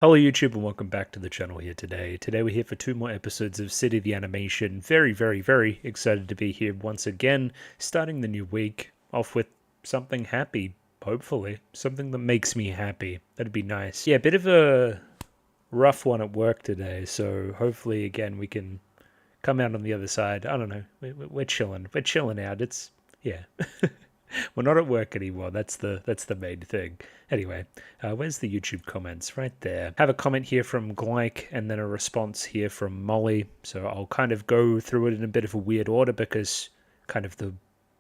Hello YouTube and welcome back to the channel here today. Today we're here for 2 more episodes of City the Animation. Very excited to be here once again, starting the new week off with something happy, hopefully. Something that makes me happy. That'd be nice. Yeah, a bit of a rough one at work today, so hopefully again we can come out on the other side. I don't know, we're chilling. We're chilling out. It's, yeah. We're not at work anymore. That's the main thing. Anyway, where's the YouTube comments? Right there. Have a comment here from Glyke and then a response here from Molly. So I'll kind of go through it in a bit of a weird order because kind of the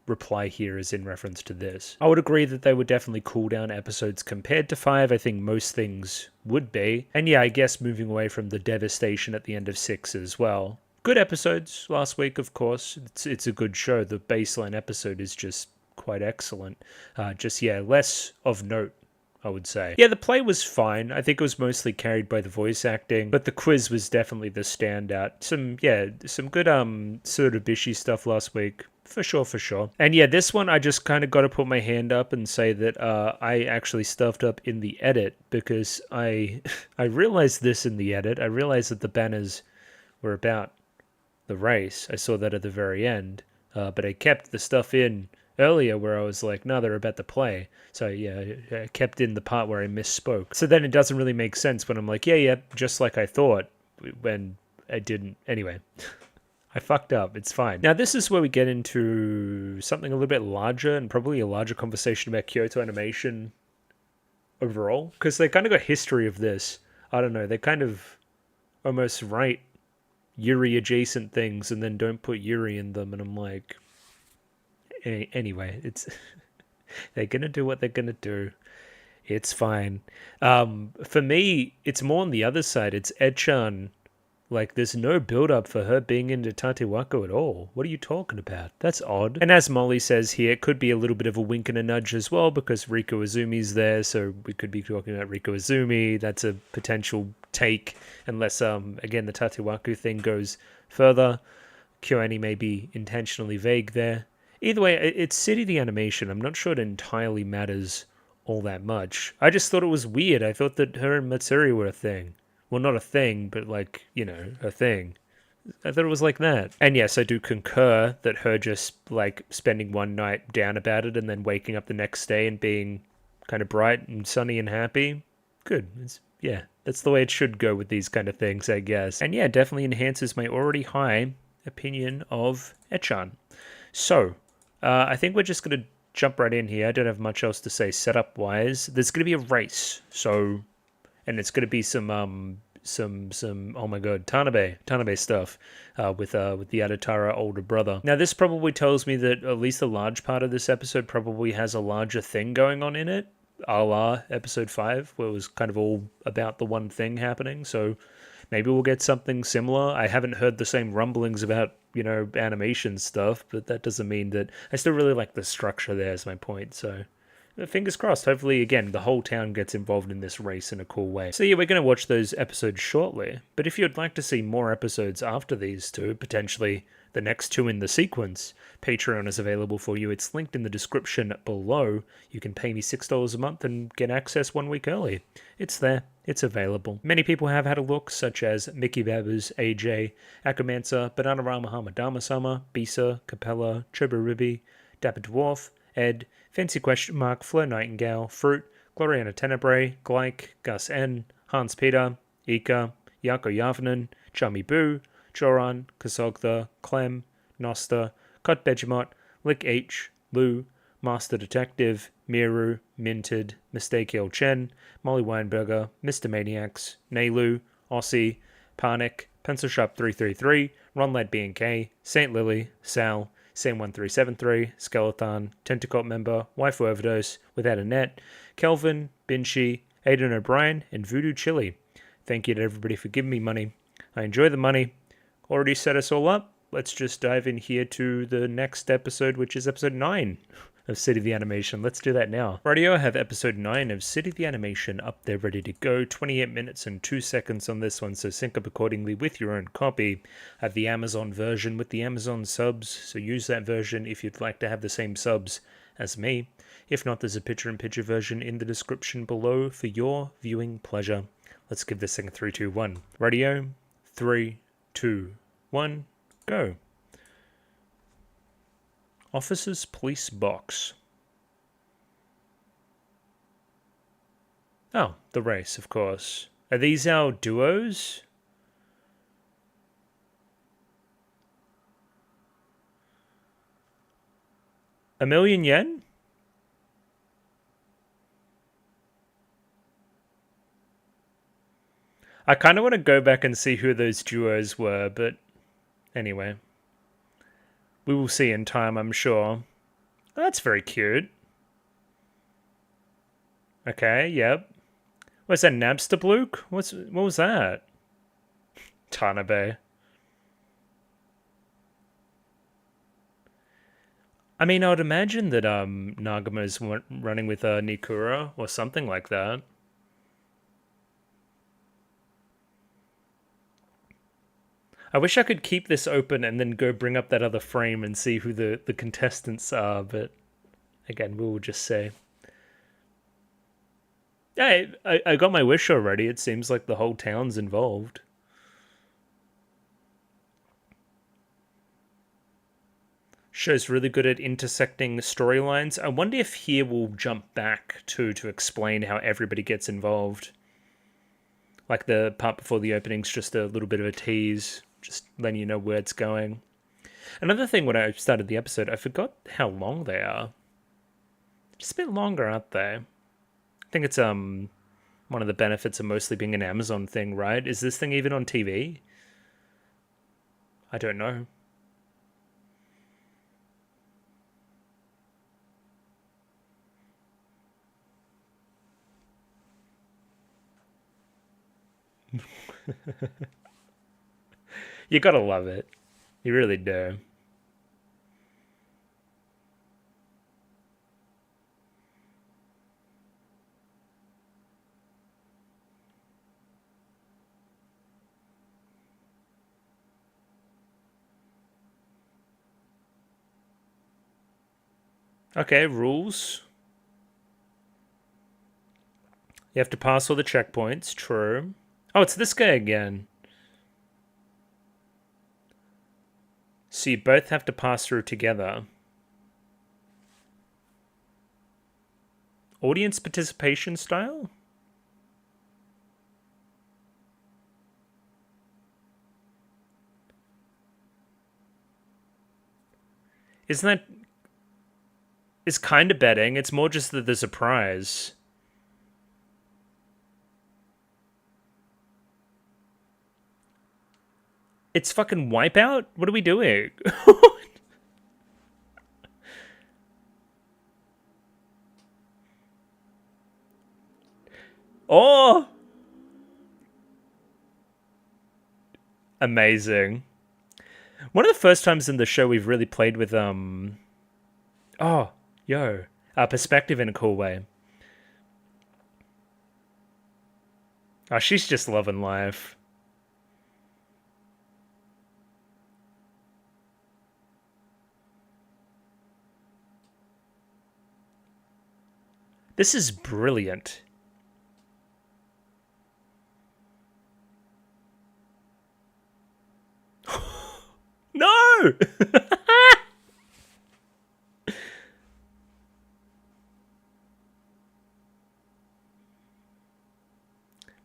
reply here is in reference to this. I would agree that they were definitely cool down episodes compared to 5. I think most things would be. And yeah, I guess moving away from the devastation at the end of 6 as well. Good episodes last week, of course. It's a good show. The baseline episode is just quite excellent. Yeah, less of note, I would say. Yeah, the play was fine. I think it was mostly carried by the voice acting, but the quiz was definitely the standout. Some good sort of bishy stuff last week. For sure. And yeah, this one I just kind of got to put my hand up and say that I actually stuffed up in the edit because I realized this in the edit. I realized that the banners were about the race. I saw that at the very end, but I kept the stuff in earlier where I was like, no, they're about to play. So yeah, I kept in the part where I misspoke. So then it doesn't really make sense when I'm like, yeah, just like I thought, when I didn't. Anyway, I fucked up. It's fine. Now this is where we get into something a little bit larger and probably a larger conversation about Kyoto Animation overall. Because they kind of got history of this. I don't know, they kind of almost write Yuri adjacent things and then don't put Yuri in them. And I'm like, anyway, it's they're gonna do what they're gonna do. It's fine. For me, it's more on the other side. It's Echan. Like, there's no build-up for her being into Tatewako at all. What are you talking about? That's odd. And as Molly says here, it could be a little bit of a wink and a nudge as well, because Riko Izumi's there, so we could be talking about Riko Izumi. That's a potential take, unless, again, the Tatewako thing goes further. KyoAni may be intentionally vague there. Either way, it's City the Animation. I'm not sure it entirely matters all that much. I just thought it was weird. I thought that her and Matsuri were a thing. Well, not a thing, but like, you know, a thing. I thought it was like that. And yes, I do concur that her just like spending one night down about it and then waking up the next day and being kind of bright and sunny and happy. Good. Yeah, that's the way it should go with these kind of things, I guess. And yeah, definitely enhances my already high opinion of Echan. So, I think we're just going to jump right in here. I don't have much else to say setup-wise. There's going to be a race, so... And it's going to be some oh my god, Tanabe stuff with the Adatara older brother. Now, this probably tells me that at least a large part of this episode probably has a larger thing going on in it, a la episode 5, where it was kind of all about the one thing happening, so... Maybe we'll get something similar. I haven't heard the same rumblings about, you know, animation stuff, but that doesn't mean that... I still really like the structure there is my point, so... Fingers crossed. Hopefully, again, the whole town gets involved in this race in a cool way. So yeah, we're going to watch those episodes shortly, but if you'd like to see more episodes after these two, potentially the next 2 in the sequence, Patreon is available for you. It's linked in the description below. You can pay me $6 a month and get access 1 week early. It's there. It's available. Many people have had a look, such as Mickey Babers, AJ, Akamansa, Bananarama Hamadama-sama, Bisa, Capella, Choberibi, Dapper Dwarf, Ed, Fancy Question Mark, Fleur Nightingale, Fruit, Gloriana Tenebrae, Glyke, Gus N, Hans Peter, Ika, Yako Yavanen, Chummy Boo, Joran, Kasogtha, Clem, Nosta, Cut Begemot, Lick H, Lou, Master Detective, Miru, Minted, Mistake Il Chen, Molly Weinberger, Mr. Maniacs, Nailu, Aussie, Panic, Pencil Shop 333, Ron Led B&K, Saint Lily, Sal, Sam1373, Skeleton, Tentacult Member, Waifu Overdose, Without a Net, Kelvin, Binshi, Aidan O'Brien, and Voodoo Chili. Thank you to everybody for giving me money. I enjoy the money. Already set us all up. Let's just dive in here to the next episode, which is episode 9 of City the Animation. Let's do that now. Rightio, I have episode 9 of City the Animation up there ready to go. 28 minutes and 2 seconds on this one, so sync up accordingly with your own copy. I have the Amazon version with the Amazon subs, so use that version if you'd like to have the same subs as me. If not, there's a picture-in-picture version in the description below for your viewing pleasure. Let's give this thing a 3, 2, 1. Radio, 3, 2, 1, go. Officers Police Box. Oh, the race, of course. Are these our duos? $1,000,000 yen? I kind of want to go back and see who those duos were, but anyway. We will see in time, I'm sure. Oh, that's very cute. Okay, yep. What's that, Nabstablook? What was that? Tanabe. I mean, I would imagine that Nagama's running with Nikura or something like that. I wish I could keep this open and then go bring up that other frame and see who the contestants are, but again, we will just say. Hey, I got my wish already. It seems like the whole town's involved. Show's really good at intersecting storylines. I wonder if here we'll jump back to explain how everybody gets involved. Like the part before the opening's just a little bit of a tease, just letting you know where it's going. Another thing when I started the episode, I forgot how long they are. Just a bit longer, aren't they? I think it's one of the benefits of mostly being an Amazon thing, right? Is this thing even on TV? I don't know. You gotta love it. You really do. Okay, rules. You have to pass all the checkpoints, true. Oh, it's this guy again. So you both have to pass through together. Audience participation style? Isn't that... It's kind of betting. It's more just that there's a prize. It's fucking Wipeout? What are we doing? Oh! Amazing. One of the first times in the show we've really played with, perspective in a cool way. Oh, she's just loving life. This is brilliant. No!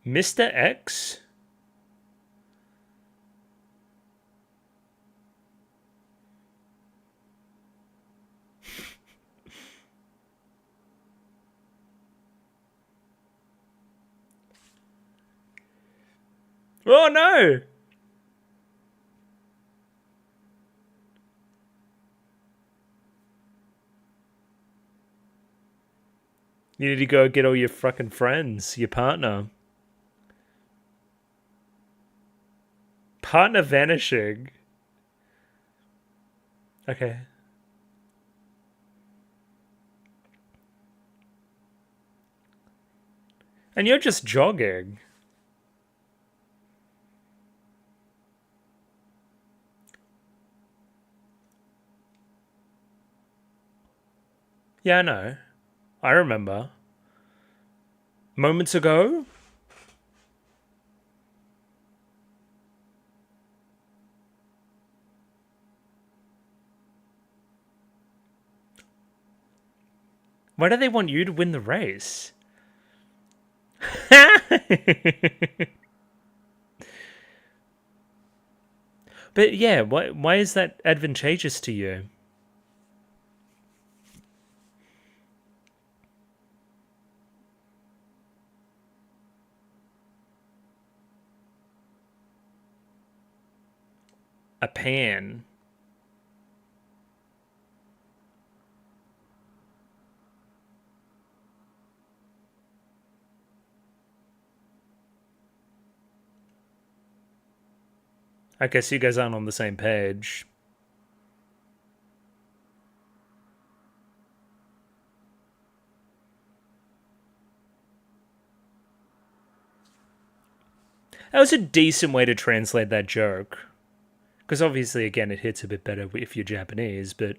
Mr. X? Oh no! You need to go get all your fucking friends, your partner. Partner vanishing. Okay. And you're just jogging. Yeah, I know. I remember. Moments ago? Why do they want you to win the race? But yeah, why is that advantageous to you? A pan. I guess you guys aren't on the same page. That was a decent way to translate that joke. Because obviously, again, it hits a bit better if you're Japanese, but...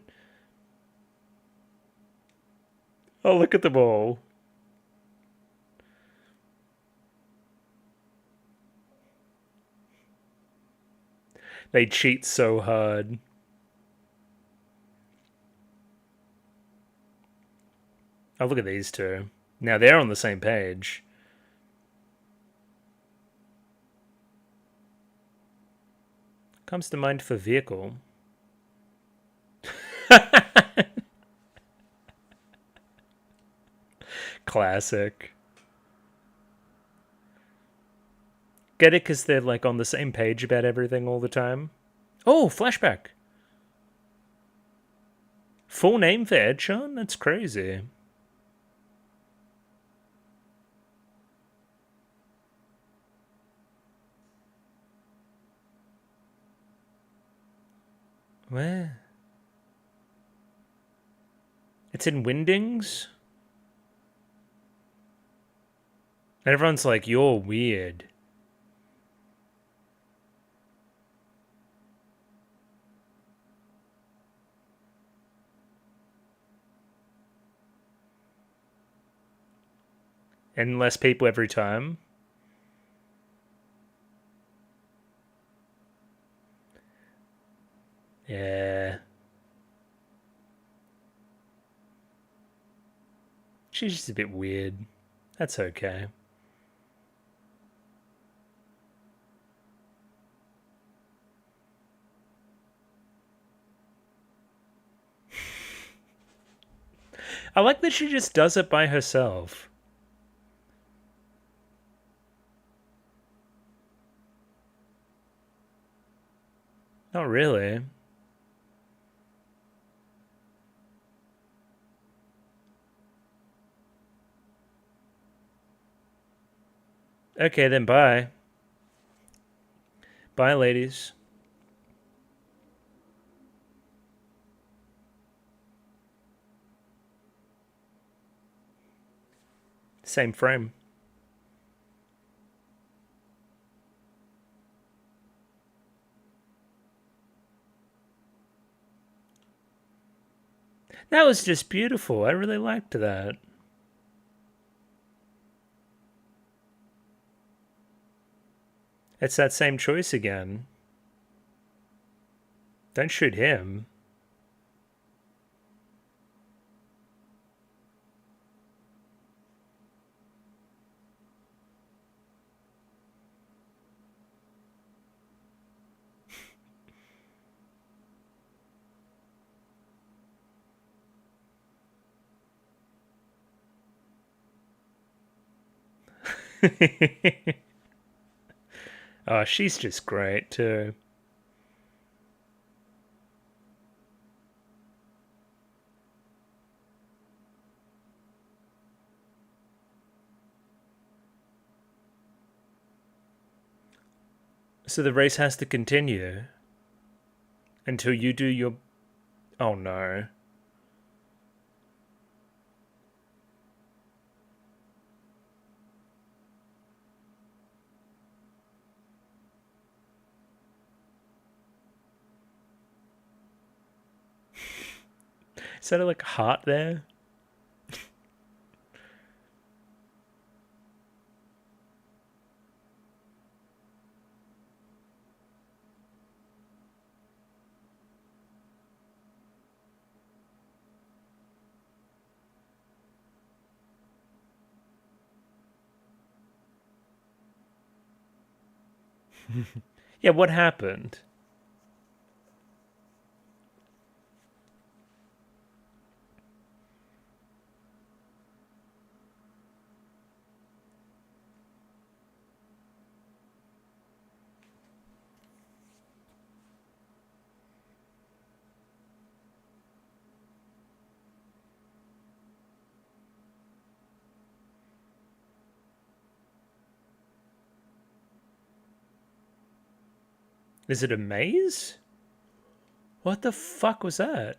Oh, look at them all. They cheat so hard. Oh, look at these two. Now they're on the same page. Comes to mind for vehicle. Classic. Get it? Because they're like on the same page about everything all the time. Oh, flashback. Full name for Edchan? That's crazy. Where? It's in Windings? And everyone's like, you're weird. And less people every time. Yeah. She's just a bit weird. That's okay. I like that she just does it by herself. Not really. Okay, then bye. Bye, ladies. Same frame. That was just beautiful. I really liked that. It's that same choice again. Don't shoot him. Oh, she's just great too. So the race has to continue until you do your... Oh no. Is that like a heart there? Yeah, what happened? Is it a maze? What the fuck was that?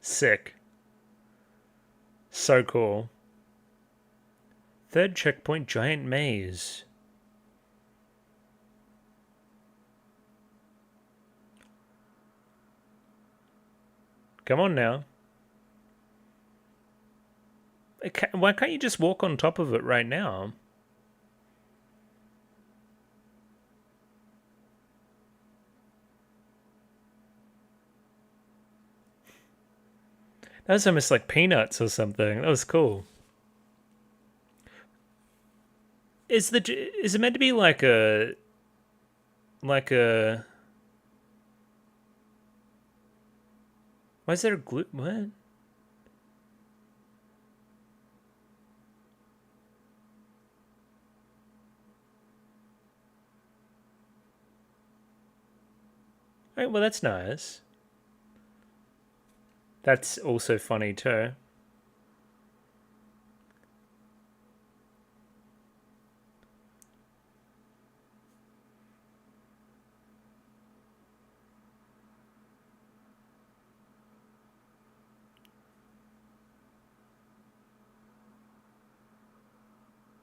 Sick. So cool. Third checkpoint, giant maze. Come on now. Why can't you just walk on top of it right now? That was almost like peanuts or something. That was cool. Is it meant to be like a why is there a glue? What? Right, well, that's nice. That's also funny too.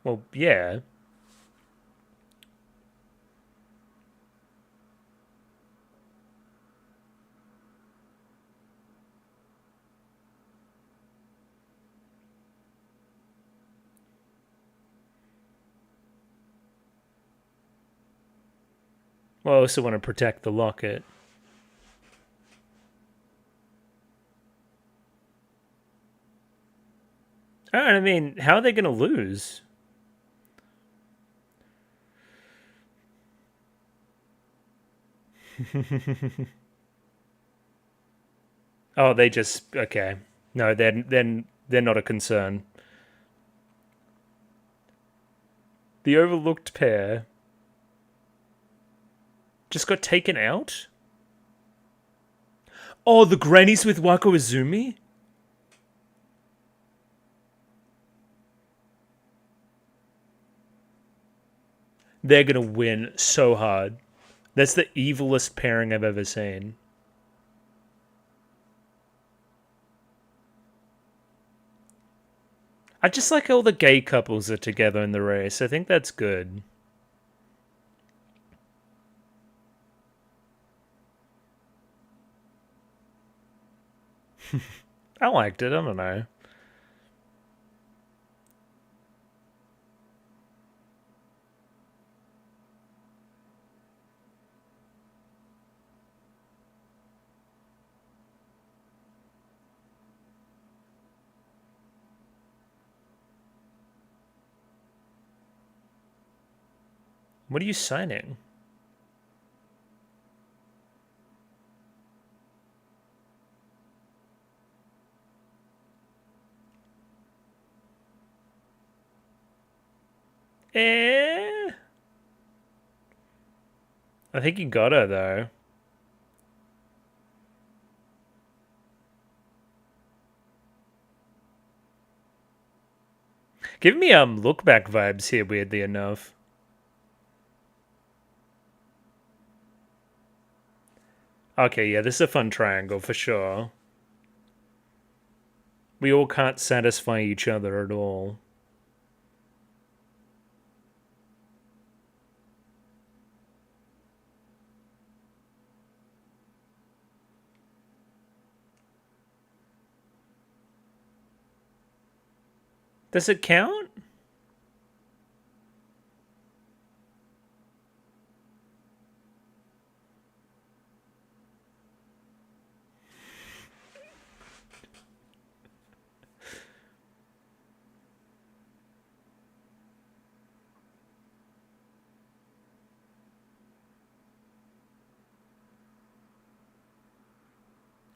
Well, yeah. Well, I also want to protect the locket. I mean, how are they going to lose? Oh, they just okay. No, they're not a concern. The overlooked pair just got taken out. Oh, the grannies with Wako Izumi? They're gonna win so hard. That's the evilest pairing I've ever seen. I just like all the gay couples are together in the race. I think that's good. I liked it. I don't know. What are you signing? Eh. I think you got her though. Give me look back vibes here, weirdly enough. Okay, yeah, this is a fun triangle for sure. We all can't satisfy each other at all. Does it count?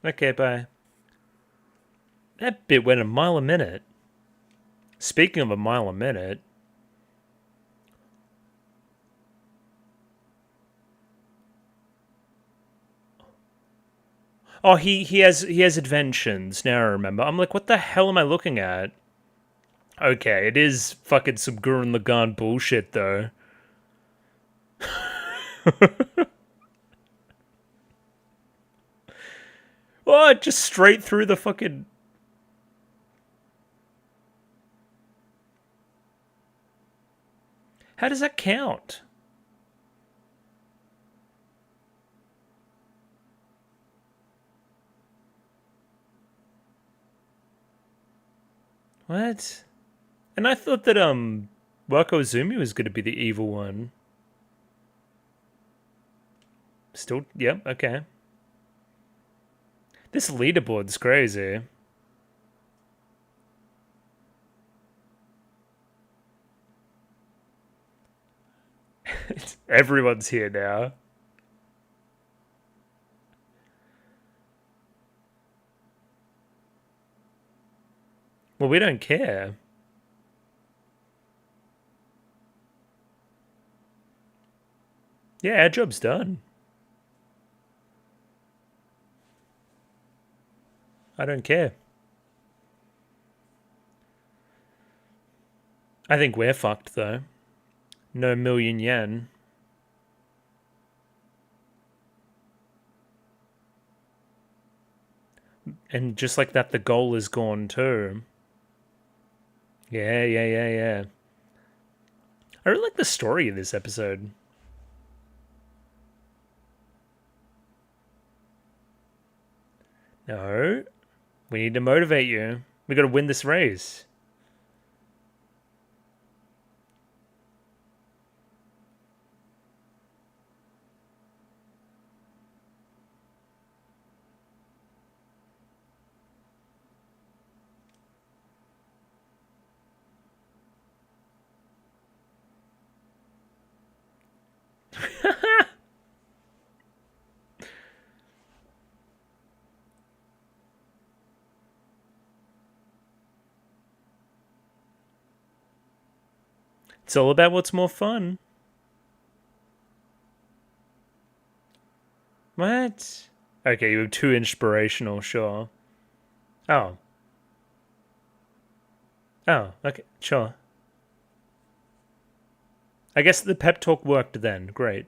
Okay, bye. That bit went a mile a minute. Speaking of a mile a minute. Oh, he has inventions. Now I remember. I'm like, what the hell am I looking at? Okay, it is fucking some Gurren Lagann bullshit though. Oh, just straight through the fucking. How does that count? What? And I thought that Wako Zumi was going to be the evil one. Still, yep, okay. This leaderboard's crazy. Everyone's here now. Well, we don't care. Yeah, our job's done. I don't care. I think we're fucked though. No million yen. And just like that, the goal is gone too. Yeah. I really like the story of this episode. No. We need to motivate you. We gotta win this race. It's all about what's more fun. What? Okay, you were too inspirational, sure. Oh. Oh, okay, sure. I guess the pep talk worked then. Great.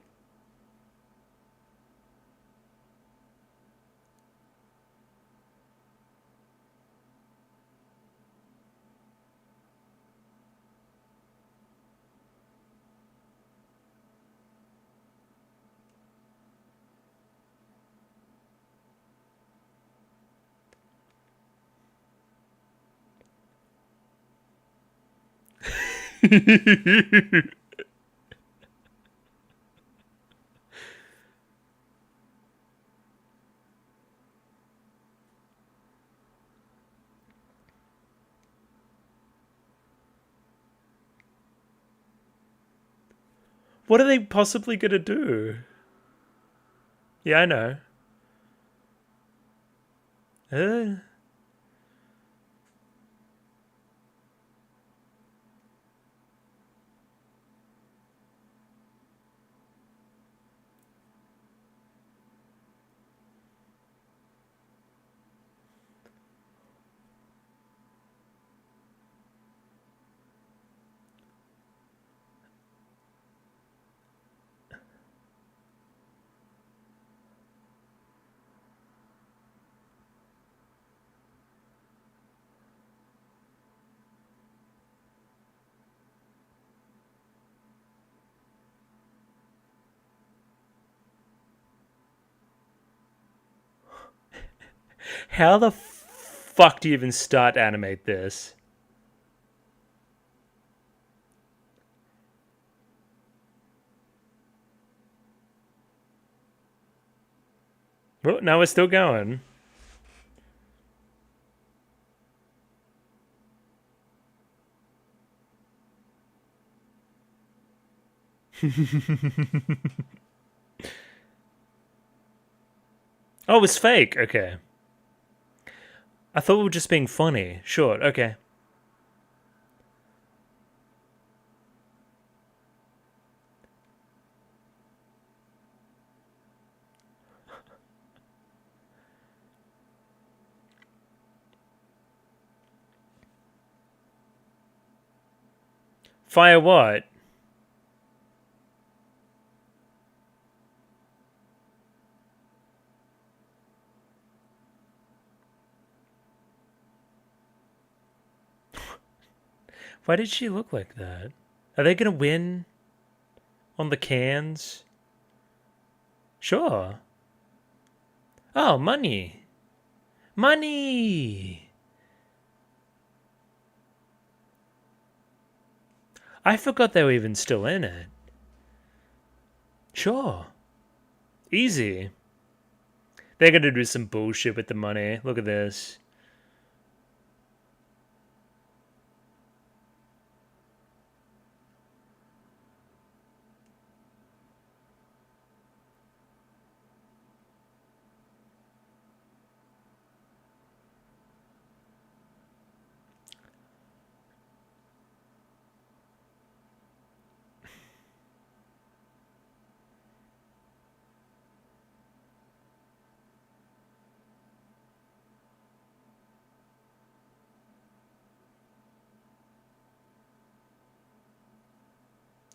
What are they possibly gonna do? Yeah, I know. Uh, how the fuck do you even start to animate this? Oh, no, we're still going. Oh, it was fake. Okay. I thought we were just being funny. Sure, okay. Fire what? Why did she look like that? Are they gonna win on the cans? Sure. Oh, money. Money! I forgot they were even still in it. Sure. Easy. They're gonna do some bullshit with the money. Look at this.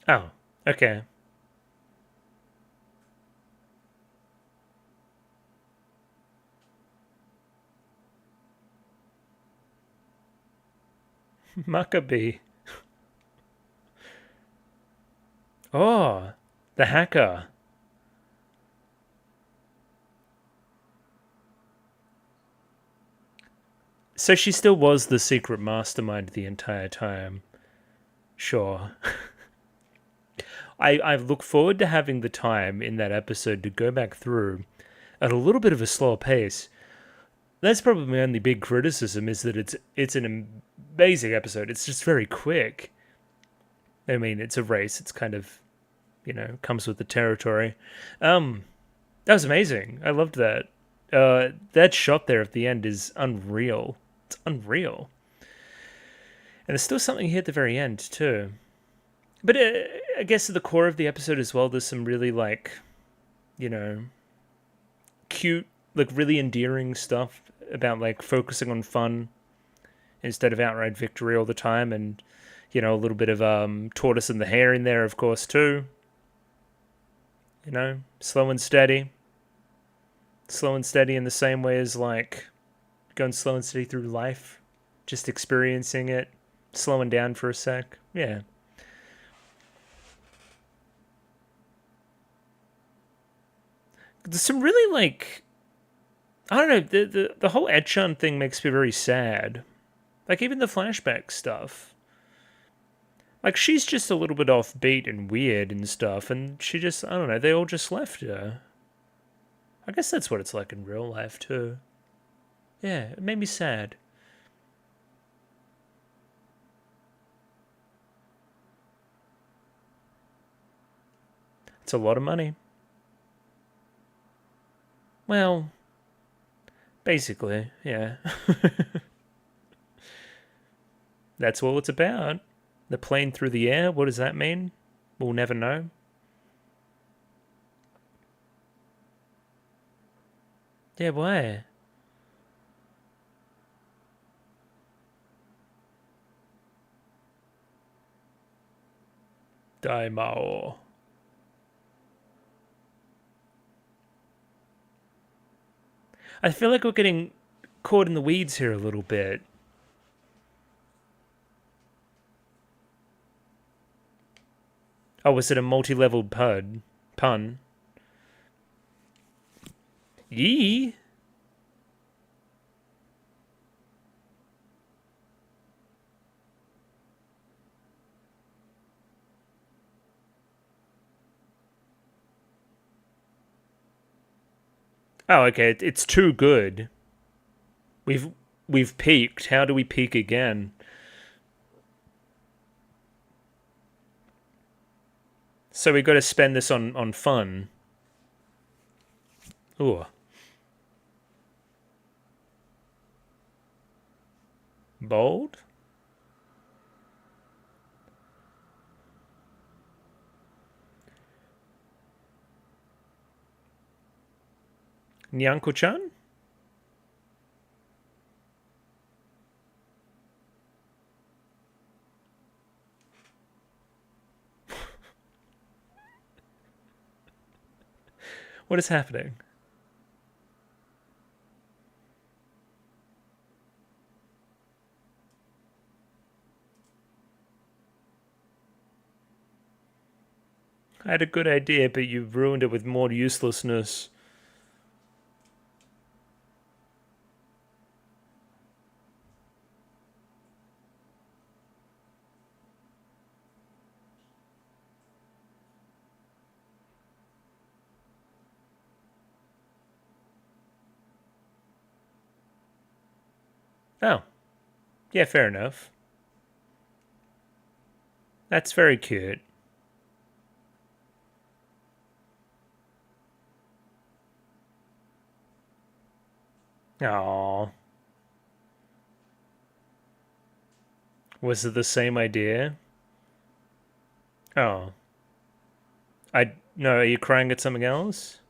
Oh, okay. Maccabee. Oh, the hacker. So she still was the secret mastermind the entire time. Sure. I look forward to having the time in that episode to go back through at a little bit of a slower pace. That's probably my only big criticism is that it's an amazing episode. It's just very quick. I mean, it's a race. It's kind of, comes with the territory. That was amazing. I loved that. That shot there at the end is unreal. It's unreal. And there's still something here at the very end too. But I guess at the core of the episode as well, there's some really cute, like really endearing stuff about like focusing on fun instead of outright victory all the time, and a little bit of tortoise and the hare in there, of course, too. Slow and steady. Slow and steady in the same way as like going slow and steady through life, just experiencing it, slowing down for a sec. Yeah. There's some really like I don't know, the whole Etchan thing makes me very sad. Like even the flashback stuff. Like she's just a little bit offbeat and weird and stuff, and she just I don't know, they all just left her. I guess that's what it's like in real life too. Yeah, it made me sad. It's a lot of money. Well, basically, yeah. That's all it's about. The plane through the air, what does that mean? We'll never know. Yeah, why? Daimao. I feel like we're getting caught in the weeds here a little bit. Oh, was it a multi-leveled pun? Yee? Oh, okay. It's too good. We've peaked. How do we peak again? So we got to spend this on fun. Ooh. Bold? Nyanko-chan? What is happening? I had a good idea, but you ruined it with more uselessness. Oh. Yeah, fair enough. That's very cute. Aww. Was it the same idea? Oh. No, are you crying at something else?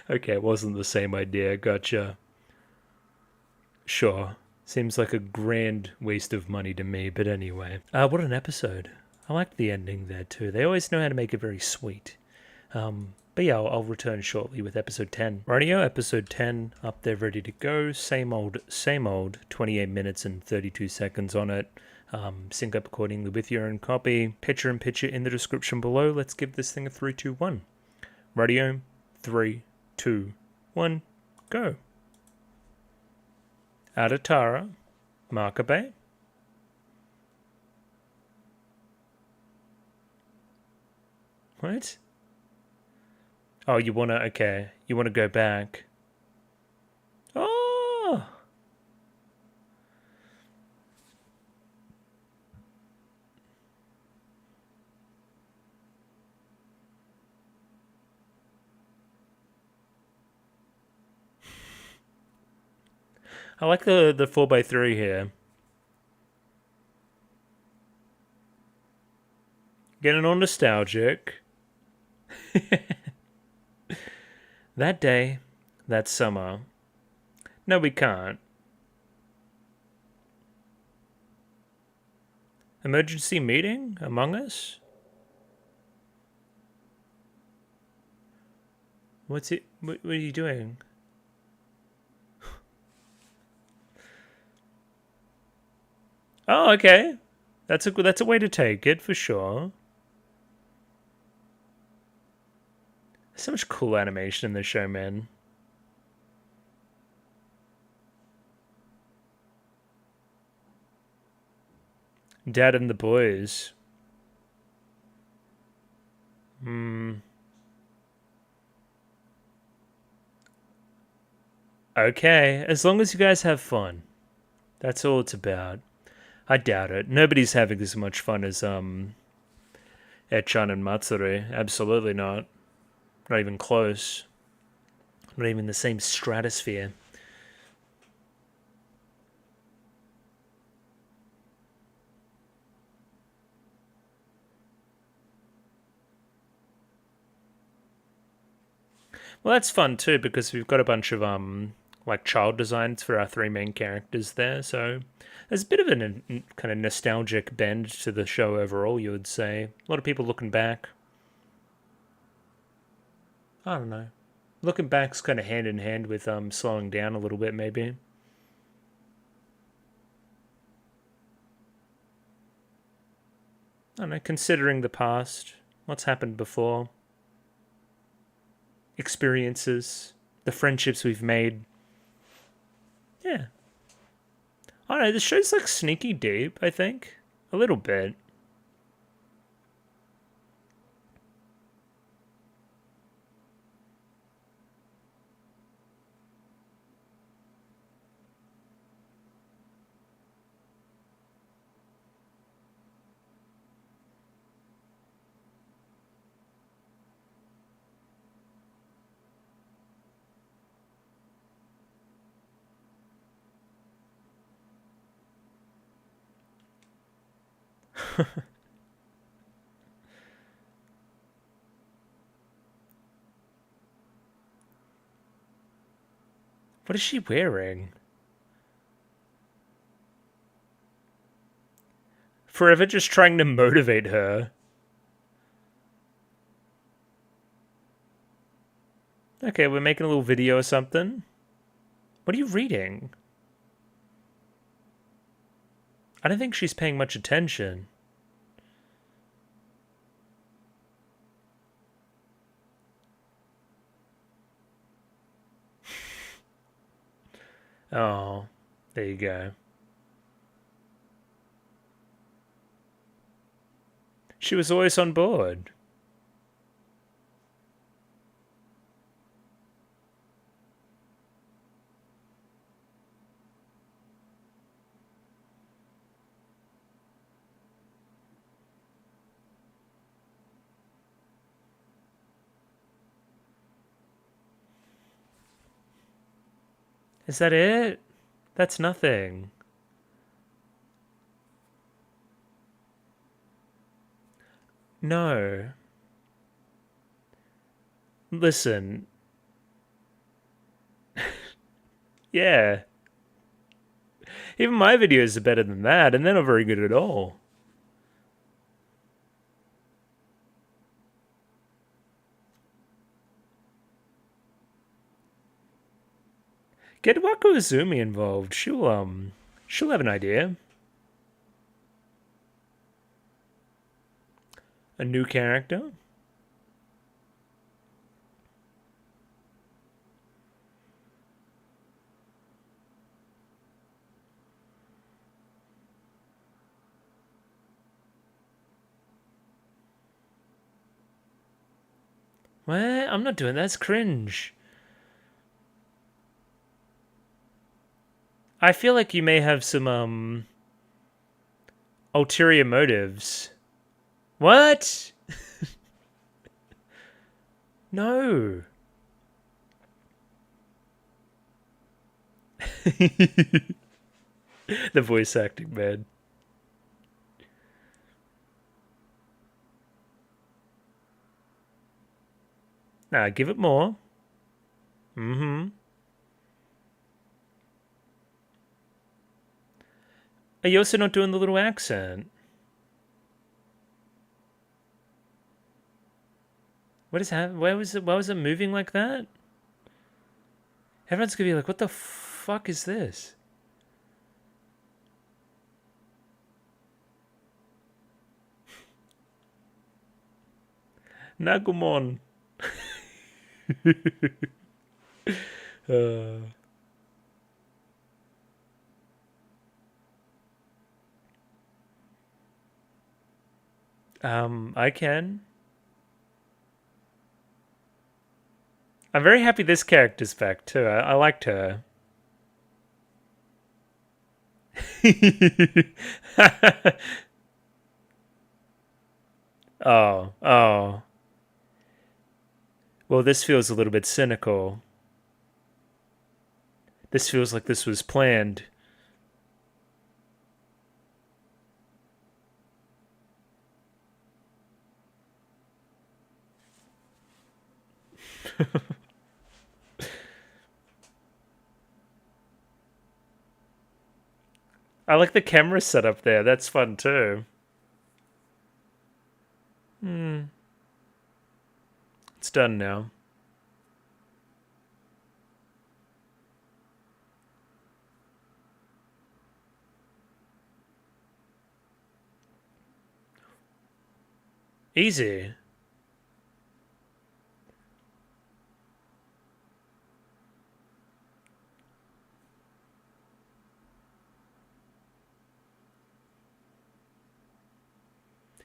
Okay, it wasn't the same idea. Gotcha. Sure. Seems like a grand waste of money to me, but anyway. What an episode. I liked the ending there too. They always know how to make it very sweet. But yeah, I'll return shortly with episode 10. Radio episode 10 up there ready to go. Same old, 28 minutes and 32 seconds on it. Sync up accordingly with your own copy. Picture in picture in the description below. Let's give this thing a 3, 2, 1. Radio, 3, 2, 1, go. Adatara, Makabe. What? Oh, you wanna, okay. You wanna go back. Oh! I like the 4x3 here. Getting all nostalgic. That day, that summer. No, we can't. Emergency meeting among us? What's it? What are you doing? Oh, okay. That's a way to take it for sure. So much cool animation in this show, man. Dad and the boys. Okay, as long as you guys have fun. That's all it's about. I doubt it. Nobody's having as much fun as Echan and Matsuri. Absolutely not. Not even close. Not even the same stratosphere. Well, that's fun too because we've got a bunch of like child designs for our 3 main characters there. So there's a bit of a kind of nostalgic bend to the show overall. You would say a lot of people looking back. I don't know. Looking back's kind of hand in hand with slowing down a little bit, maybe. I don't know. Considering the past, what's happened before, experiences, the friendships we've made. Yeah. I don't know. The show's like sneaky deep. I think a little bit. What is she wearing? Forever just trying to motivate her. Okay, we're making a little video or something. What are you reading? I don't think she's paying much attention. Oh, there you go. She was always on board. Is that it? That's nothing. No. Listen. Yeah. Even my videos are better than that, and they're not very good at all. Get Wako Izumi involved. She'll have an idea. A new character? What? I'm not doing that. That's cringe. I feel like you may have some, ulterior motives. What? No. The voice acting, man. Nah, give it more. Mm-hmm. Are you also not doing the little accent? What is happening? Why was it moving like that? Everyone's gonna be like, what the fuck is this? Nagumon. I can. I'm very happy this character's back too. I liked her. Oh, oh. Well, this feels a little bit cynical. This feels like this was planned. I like the camera setup there. That's fun too. It's done now. Easy.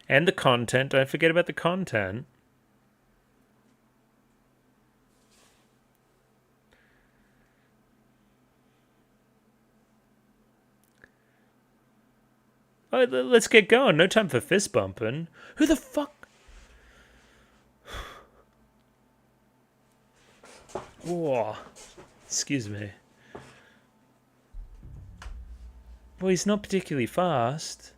And the content. Don't forget about the content. Oh, let's get going. No time for fist bumping. Who the fuck? Whoa. Excuse me. Well, he's not particularly fast.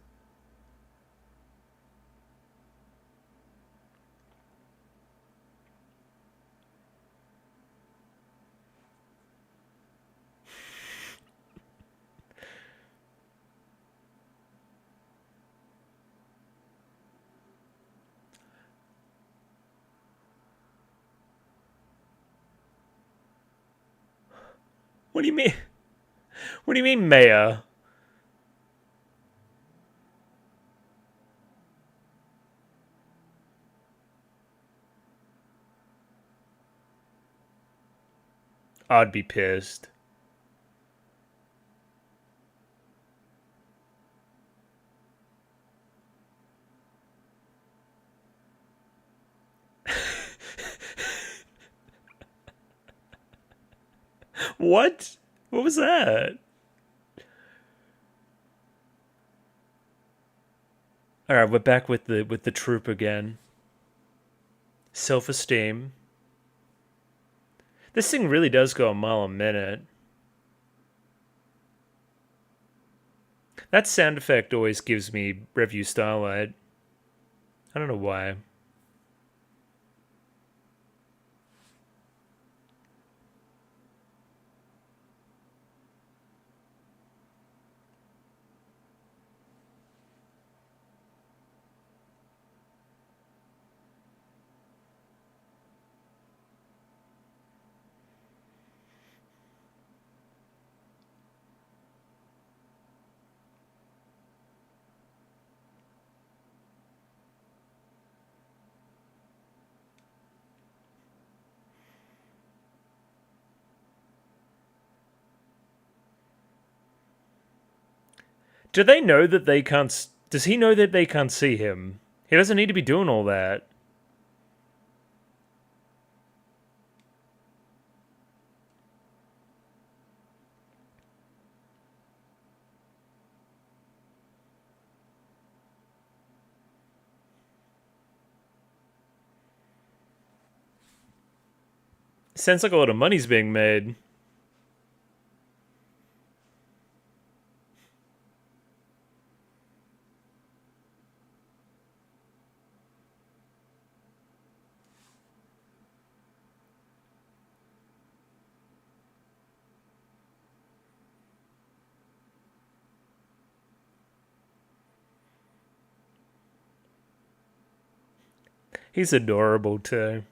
What do you mean? What do you mean, mayor? I'd be pissed. What? What was that? All right, we're back with the troop again. Self-esteem. This thing really does go a mile a minute. That sound effect always gives me review starlight. I don't know why. Do they know that they can't... Does he know that they can't see him? He doesn't need to be doing all that. Sounds like a lot of money's being made. He's adorable too.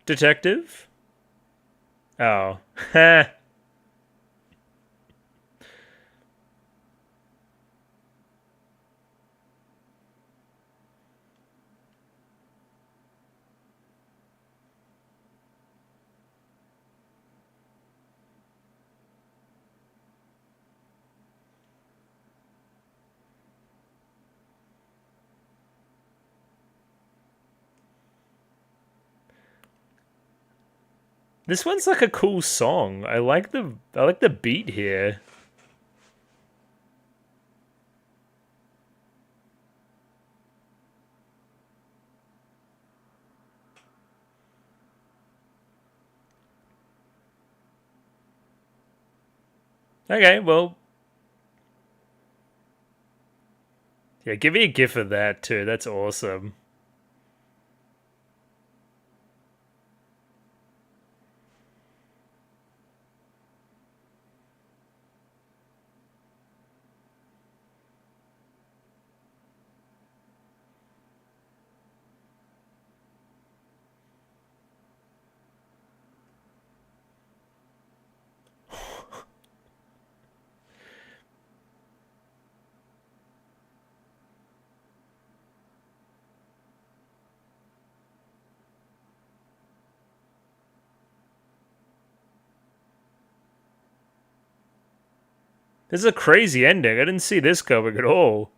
Detective? Oh. Ha. This one's like a cool song. I like the beat here. Okay, well, yeah, give me a gif of that too. That's awesome. This is a crazy ending. I didn't see this coming at all.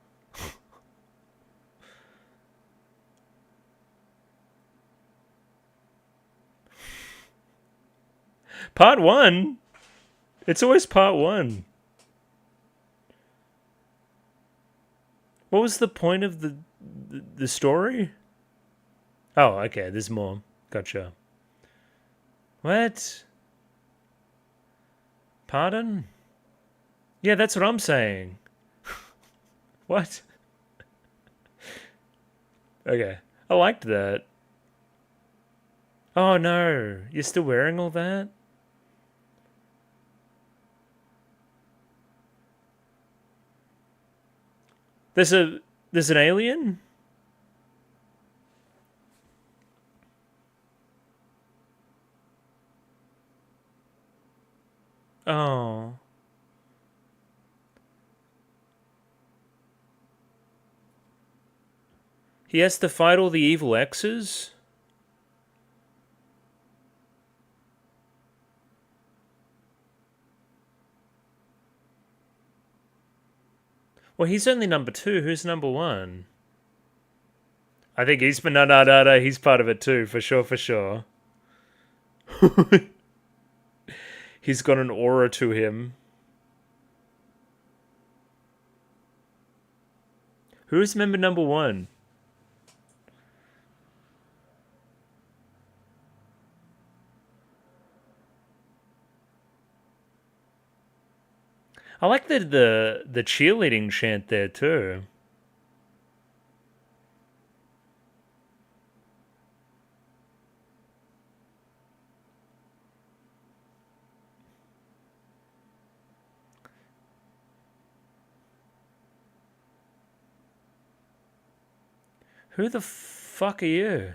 Part one? It's always part one. What was the point of the story? Oh, okay, there's more. Gotcha. What? Pardon? Yeah, that's what I'm saying. What? Okay. I liked that. Oh no, you're still wearing all that? There's an alien? Oh. He has to fight all the evil exes? Well, he's only number 2. Who's number 1? I think he's... No. He's part of it too, for sure, for sure. He's got an aura to him. Who's member number 1? I like the cheerleading chant there too. Who the fuck are you?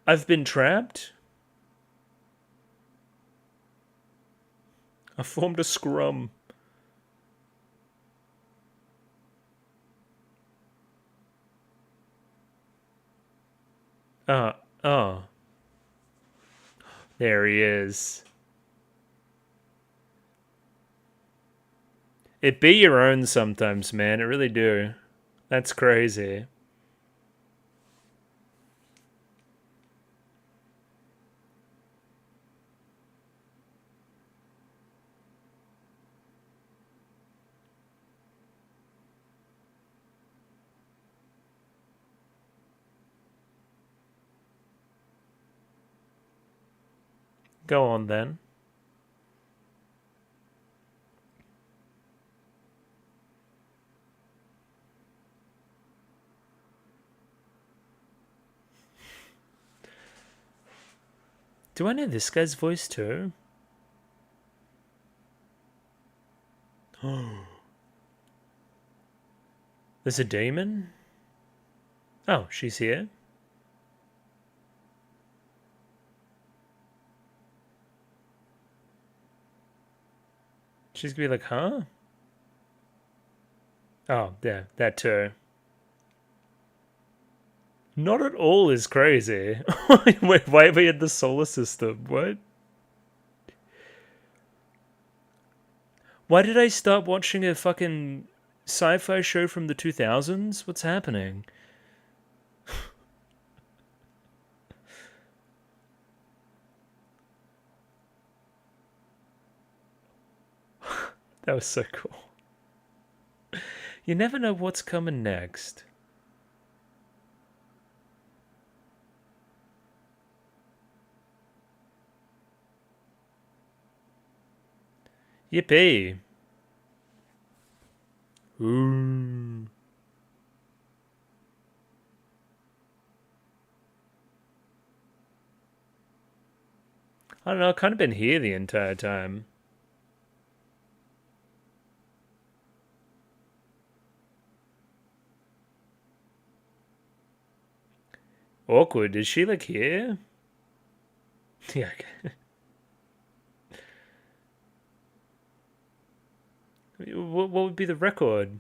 I've been trapped? I formed a scrum. Oh. There he is. It be your own sometimes, man. It really do. That's crazy. Go on then. Do I know this guy's voice too? There's a demon? Oh, she's here. She's gonna be like, huh? Oh, yeah, that too. Not at all is crazy. Wait, why are we in the solar system? What? Why did I start watching a fucking sci-fi show from the 2000s? What's happening? That was so cool. You never know what's coming next. Yippee. Ooh. I don't know, I've kind of been here the entire time. Awkward. Is she like here? Yeah, okay. What would be the record?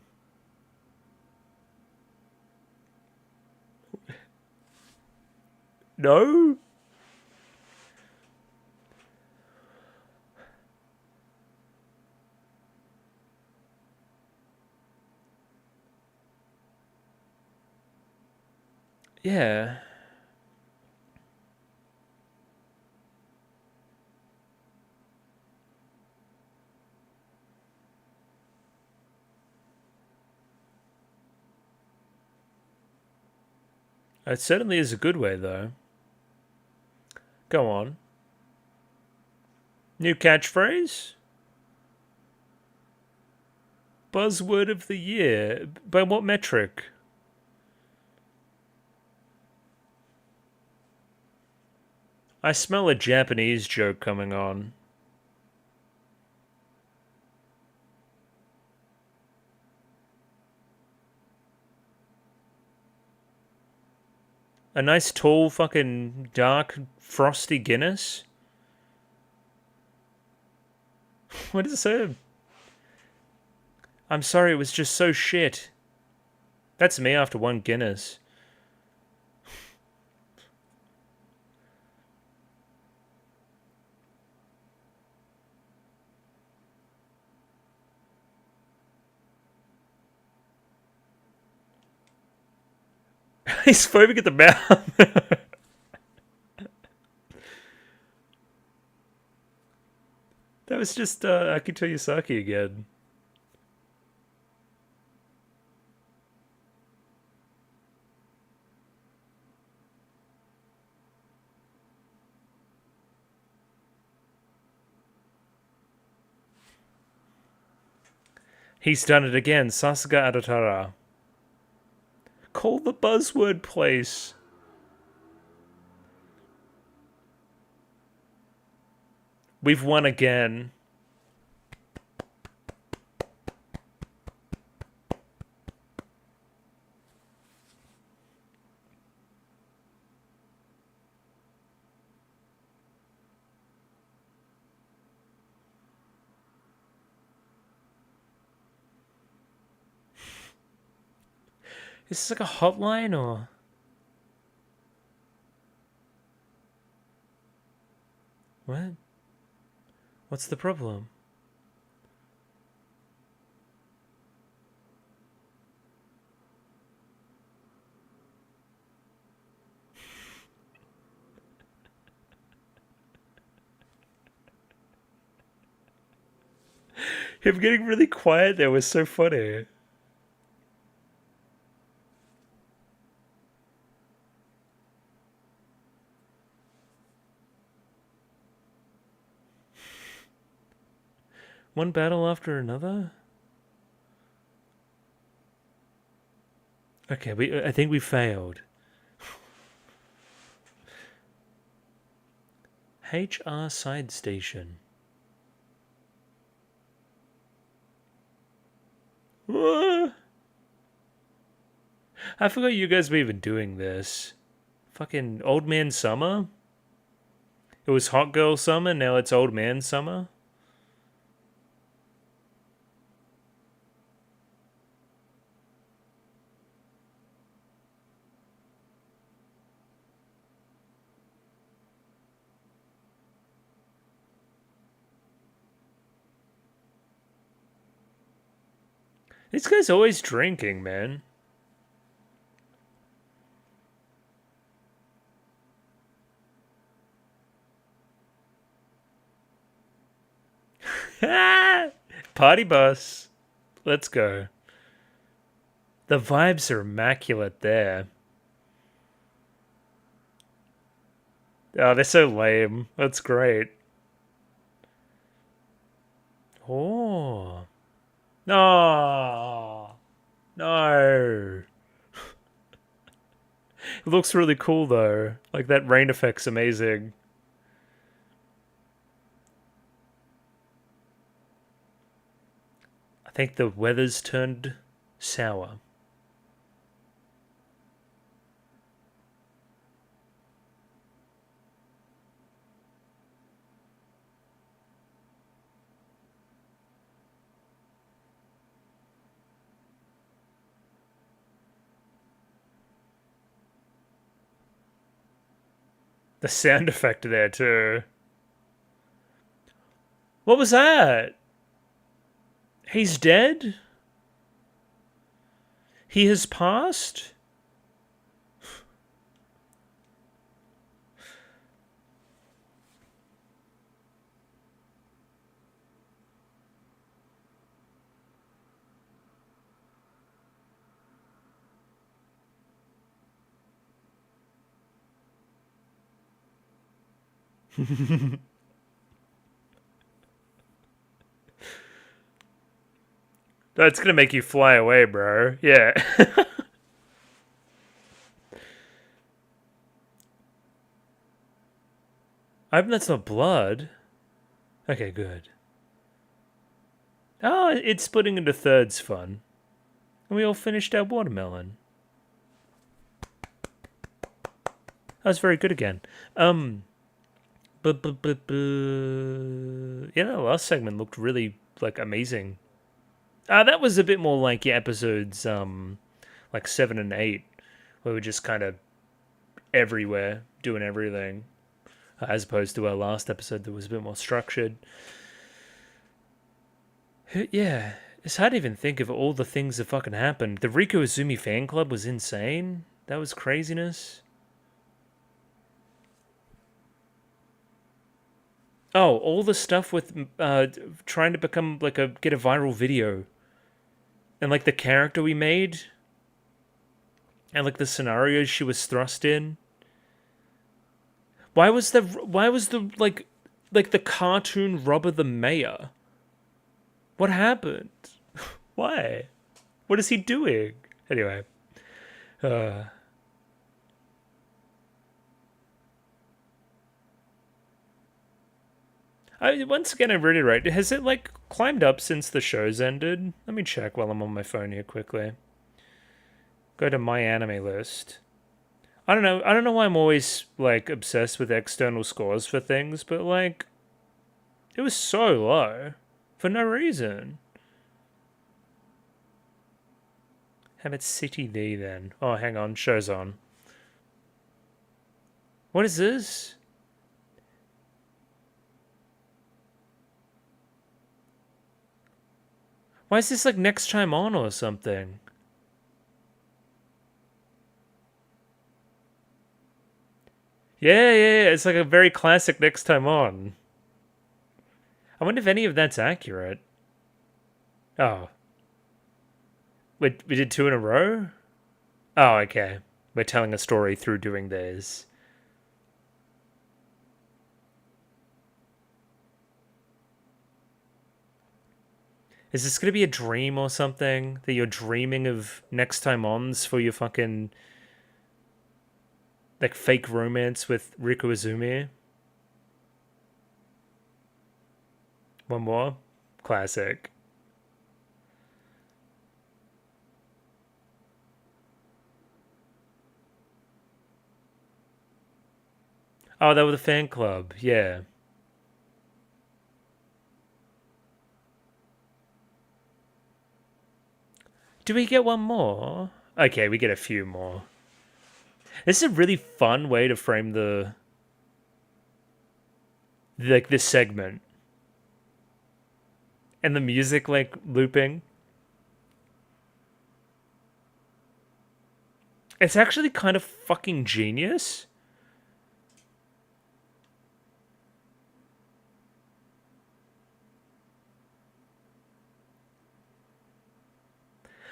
No? Yeah. It certainly is a good way, though. Go on. New catchphrase? Buzzword of the year. By what metric? I smell a Japanese joke coming on. A nice tall fucking dark frosty Guinness? What does it say? I'm sorry, it was just so shit. That's me after one Guinness. He's foaming at the mouth. That was just Akito Yasaki again. He's done it again. Sasuga Adatara. Call the buzzword place. We've won again. Is this like a hotline or? What? What's the problem? Him getting really quiet there was so funny. One battle after another? Okay, I think we failed. HR side station. What? I forgot you guys were even doing this. Fucking Old Man Summer? It was Hot Girl Summer, now it's Old Man Summer? This guy's always drinking, man. Party bus. Let's go. The vibes are immaculate there. Oh, they're so lame. That's great. Oh. No. No. It looks really cool though. Like that rain effect's amazing. I think the weather's turned sour. The sound effect there too. What was that? He's dead? He has passed? That's gonna make you fly away, bro. Yeah. I hope that's not blood. Okay, good. Oh, it's splitting into thirds fun. And we all finished our watermelon. That was very good again. Yeah, that last segment looked really like amazing. That was a bit more like episodes like 7 and 8, where we're just kind of everywhere doing everything, as opposed to our last episode that was a bit more structured. Yeah, it's hard to even think of all the things that fucking happened. The Riku Izumi fan club was insane. That was craziness. Oh, all the stuff with trying to become like get a viral video, and like the character we made, and like the scenarios she was thrust in. Why was the like the cartoon robber the mayor? What happened? Why? What is he doing? Anyway, uh, once again, I read it right. Has it like climbed up since the show's ended? Let me check while I'm on my phone here quickly. Go to my anime list. I don't know. I don't know why I'm always like obsessed with external scores for things, but like it was so low for no reason. How about City D then? Oh, hang on, show's on. What is this? Why is this like next time on or something? Yeah, it's like a very classic next time on. I wonder if any of that's accurate. Oh, we did two in a row? Oh, okay. We're telling a story through doing this. Is this gonna be a dream or something? That you're dreaming of next time ons for your fucking like fake romance with Riku Izumi? One more? Classic. Oh, they were the fan club. Yeah. Do we get one more? Okay, we get a few more. This is a really fun way to frame the like this segment. And the music like looping. It's actually kind of fucking genius.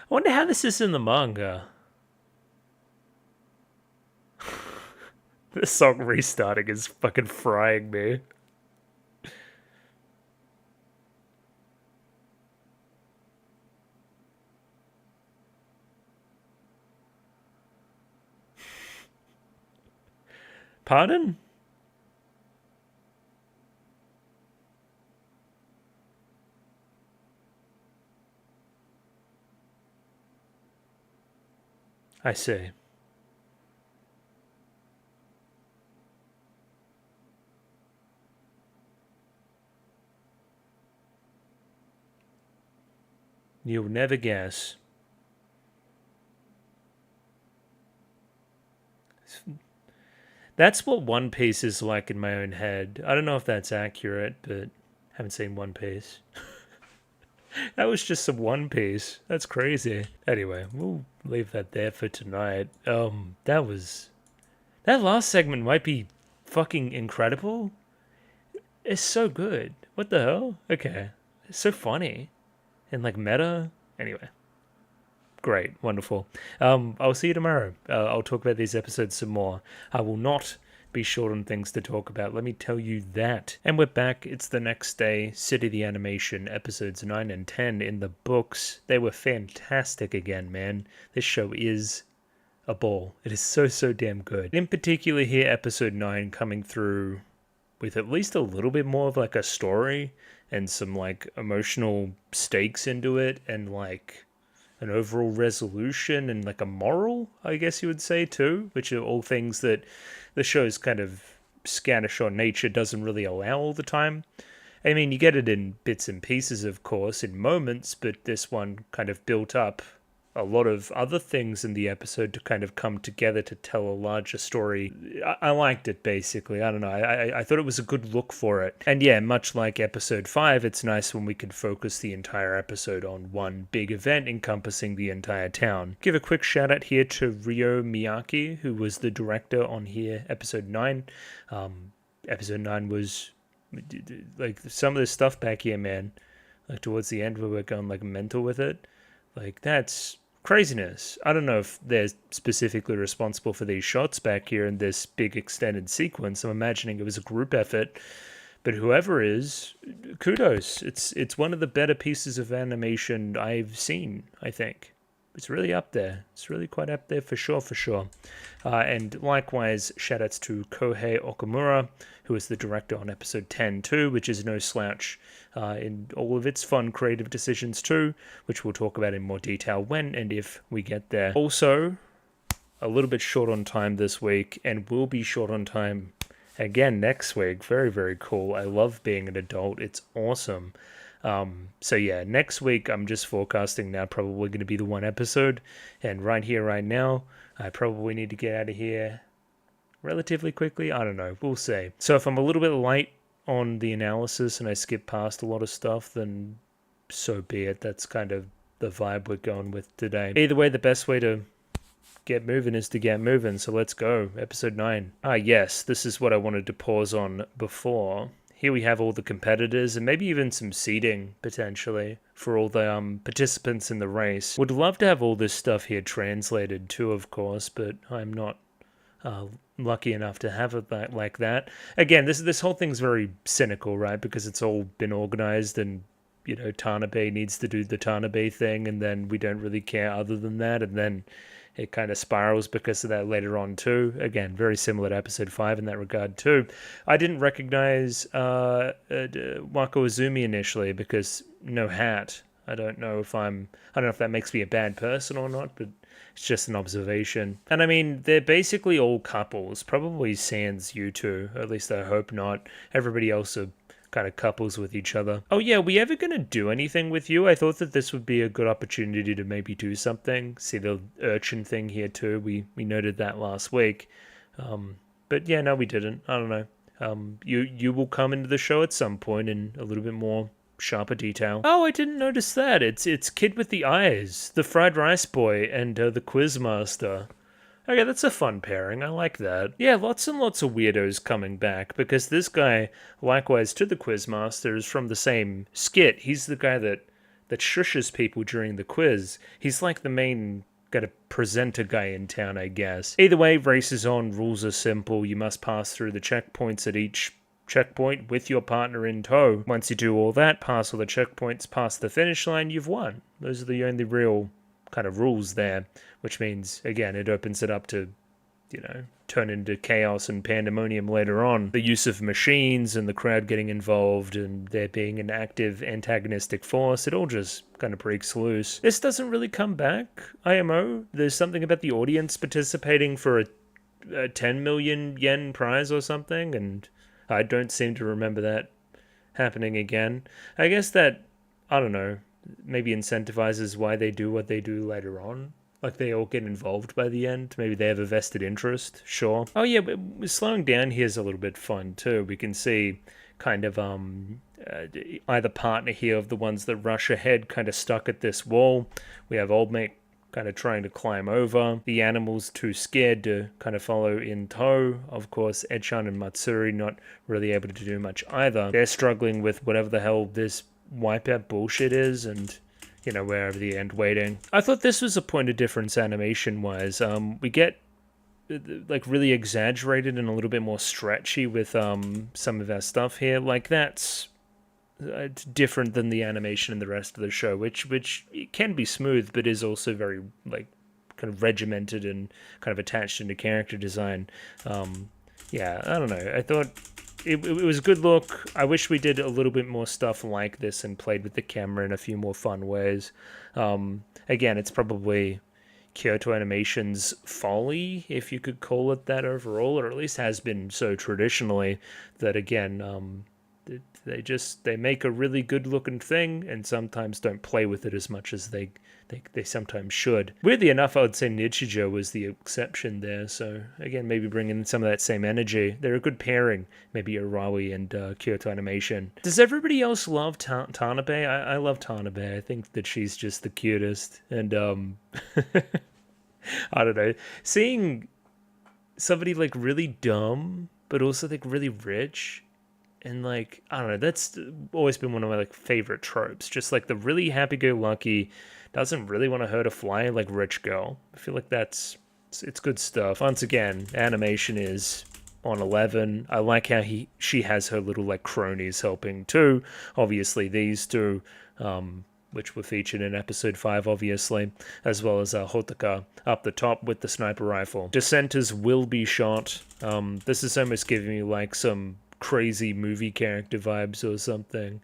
I wonder how this is in the manga. This song restarting is fucking frying me. Pardon? I see. You'll never guess. That's what One Piece is like in my own head. I don't know if that's accurate, but I haven't seen One Piece. That was just some One Piece. That's crazy. Anyway, we'll leave that there for tonight. That last segment might be fucking incredible. It's so good. What the hell? Okay. It's so funny. And like meta. Anyway. Great. Wonderful. I'll see you tomorrow. I'll talk about these episodes some more. I will not be short on things to talk about. Let me tell you that. And we're back. It's the next day. City the Animation, episodes 9 and 10 in the books. They were fantastic again, man. This show is a ball. It is so, so damn good. In particular here, episode 9 coming through with at least a little bit more of like a story and some like emotional stakes into it and like an overall resolution and like a moral, I guess you would say too, which are all things that the show's kind of scattershot nature doesn't really allow all the time. I mean, you get it in bits and pieces, of course, in moments, but this one kind of built up a lot of other things in the episode to kind of come together to tell a larger story. I liked it, basically. I don't know. I thought it was a good look for it. And yeah, much like episode 5, it's nice when we can focus the entire episode on one big event encompassing the entire town. Give a quick shout out here to Ryo Miyake, who was the director on here, episode 9. Episode 9 was like some of the stuff back here, man. Like towards the end where we're going like mental with it. Like that's craziness. I don't know if they're specifically responsible for these shots back here in this big extended sequence. I'm imagining it was a group effort, but whoever is, kudos. It's one of the better pieces of animation I've seen, I think. It's really up there. It's really quite up there for sure, for sure. And likewise, shoutouts to Kohei Okamura, who is the director on episode 10 too, which is no slouch in all of its fun creative decisions too, which we'll talk about in more detail when and if we get there. Also, a little bit short on time this week, and will be short on time again next week. Very, very cool. I love being an adult. It's awesome. So yeah, next week I'm just forecasting now probably going to be the one episode, and right here, right now, I probably need to get out of here relatively quickly. I don't know, we'll see. So if I'm a little bit light on the analysis and I skip past a lot of stuff, then so be it. That's kind of the vibe we're going with today. Either way, the best way to get moving is to get moving, so let's go. Episode 9. Yes, this is what I wanted to pause on before. Here we have all the competitors and maybe even some seating, potentially, for all the participants in the race. Would love to have all this stuff here translated too, of course, but I'm not lucky enough to have it like that. Again, this whole thing's very cynical, right? Because it's all been organized and, you know, Tanabe needs to do the Tanabe thing, and then we don't really care other than that, and then it kind of spirals because of that later on too. Again, very similar to episode 5 in that regard too. I didn't recognize Wako Izumi initially because no hat. I don't know if that makes me a bad person or not, but it's just an observation. And I mean, they're basically all couples, probably sans you two, at least I hope not. Everybody else are kind of couples with each other. Oh yeah, we ever gonna do anything with you? I thought that this would be a good opportunity to maybe do something. See the urchin thing here too. We noted that last week. But yeah, no, we didn't. I don't know. You will come into the show at some point in a little bit more sharper detail. Oh, I didn't notice that. It's Kid with the Eyes, the Fried Rice Boy, and the Quizmaster. Okay, that's a fun pairing. I like that. Yeah, lots and lots of weirdos coming back, because this guy, likewise to the Quizmaster, is from the same skit. He's the guy that shushes people during the quiz. He's like the main kind of presenter guy in town, I guess. Either way, race is on. Rules are simple. You must pass through the checkpoints at each checkpoint with your partner in tow. Once you do all that, pass all the checkpoints, pass the finish line, you've won. Those are the only real kind of rules there, which means, again, it opens it up to, you know, turn into chaos and pandemonium later on. The use of machines and the crowd getting involved and there being an active antagonistic force, it all just kind of breaks loose. This doesn't really come back, IMO. There's something about the audience participating for a 10 million yen prize or something, and I don't seem to remember that happening again. I guess that, I don't know, maybe incentivizes why they do what they do later on. Like, they all get involved by the end. Maybe they have a vested interest. Sure. Oh, yeah, but slowing down here is a little bit fun, too. We can see kind of either partner here of the ones that rush ahead kind of stuck at this wall. We have old mate kind of trying to climb over. The animals too scared to kind of follow in tow. Of course, Echan and Matsuri not really able to do much either. They're struggling with whatever the hell this wipeout bullshit is, and you know, we're over the end waiting. I thought this was a point of difference animation wise. We get like really exaggerated and a little bit more stretchy with some of our stuff here. Like, that's different than the animation in the rest of the show, which can be smooth but is also very like kind of regimented and kind of attached into character design. Yeah, I don't know. I thought it was a good look. I wish we did a little bit more stuff like this and played with the camera in a few more fun ways. Again, it's probably Kyoto Animation's folly, if you could call it that overall, or at least has been so traditionally, that again, they make a really good looking thing and sometimes don't play with it as much as they sometimes should. Weirdly enough, I would say Nichijou was the exception there. So again, maybe bring in some of that same energy. They're a good pairing, maybe Arawi and Kyoto Animation. Does everybody else love Tanabe? I love Tanabe. I think that she's just the cutest. And I don't know, seeing somebody like really dumb but also like really rich, and like, I don't know, that's always been one of my like favorite tropes. Just like the really happy-go-lucky, doesn't really want to hurt a fly, like rich girl. I feel like it's good stuff. Once again, animation is on 11. I like how she has her little like cronies helping too. Obviously these two, which were featured in episode 5, obviously, as well as Hotaka up the top with the sniper rifle. Dissenters will be shot. This is almost giving me like some crazy movie character vibes or something.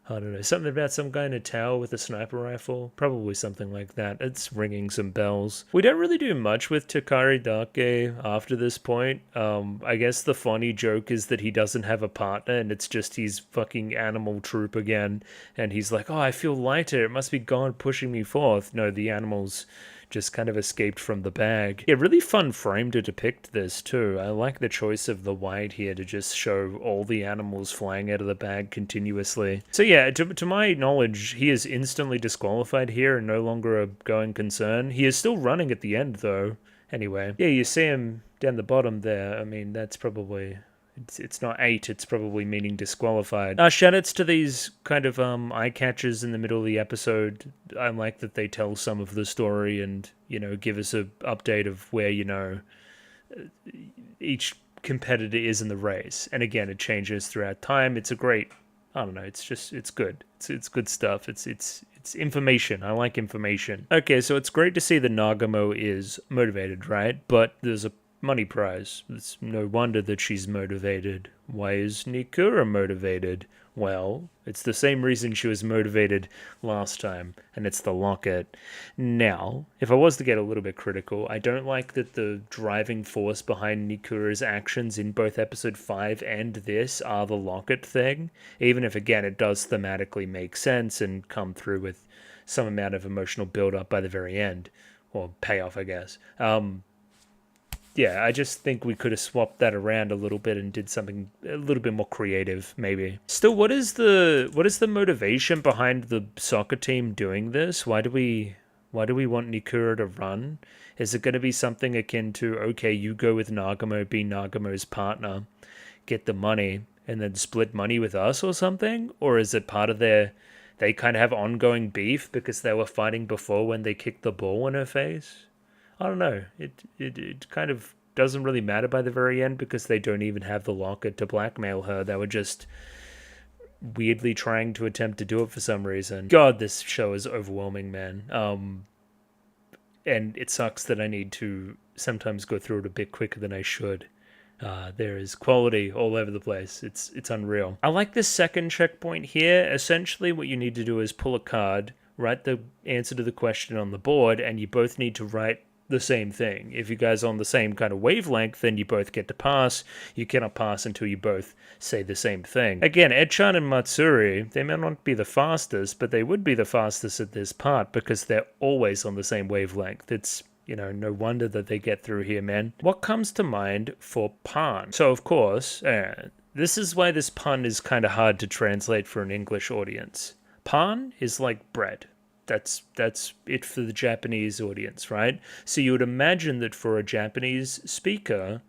I don't know, something about some guy in a tower with a sniper rifle, probably something like that. It's ringing some bells. We don't really do much with Takari Dake after this point. I guess the funny joke is that he doesn't have a partner and it's just his fucking animal troop again, and he's like, oh, I feel lighter, it must be God pushing me forth. No, the animals just kind of escaped from the bag. Yeah, really fun frame to depict this too. I like the choice of the wide here to just show all the animals flying out of the bag continuously. So yeah, to my knowledge, he is instantly disqualified here and no longer a going concern. He is still running at the end though. Anyway, yeah, you see him down the bottom there. I mean, that's probably... It's not 8, it's probably meaning disqualified. Shoutouts to these kind of eye catchers in the middle of the episode. I like that they tell some of the story and, you know, give us a update of where, you know, each competitor is in the race. And again, it changes throughout time. It's a great, I don't know, it's good. It's good stuff. It's information. I like information. Okay, so it's great to see that Nagamo is motivated, right? But there's a money prize. It's no wonder that she's motivated. Why is Nikura motivated? Well, it's the same reason she was motivated last time, and it's the locket. Now, if I was to get a little bit critical, I don't like that the driving force behind Nikura's actions in both episode 5 and this are the locket thing, even if, again, it does thematically make sense and come through with some amount of emotional build-up by the very end, or payoff, I guess. Yeah, I just think we could have swapped that around a little bit and did something a little bit more creative, maybe. Still, what is the motivation behind the soccer team doing this? Why do we want Nikura to run? Is it going to be something akin to, okay, you go with Nagamo, be Nagamo's partner, get the money, and then split money with us or something? Or is it part of they kind of have ongoing beef because they were fighting before when they kicked the ball in her face? I don't know. It kind of doesn't really matter by the very end because they don't even have the locket to blackmail her. They were just weirdly trying to attempt to do it for some reason. God, this show is overwhelming, man. And it sucks that I need to sometimes go through it a bit quicker than I should. There is quality all over the place. It's unreal. I like this second checkpoint here. Essentially, what you need to do is pull a card, write the answer to the question on the board, and you both need to write the same thing. If you guys are on the same kind of wavelength, then you both get to pass. You cannot pass until you both say the same thing. Again, Ed-chan and Matsuri, they may not be the fastest, but they would be the fastest at this part because they're always on the same wavelength. It's, you know, no wonder that they get through here, man. What comes to mind for pan? So, of course, this is why this pun is kind of hard to translate for an English audience. Pan is like bread. That's it for the Japanese audience, right? So you would imagine that for a Japanese speaker,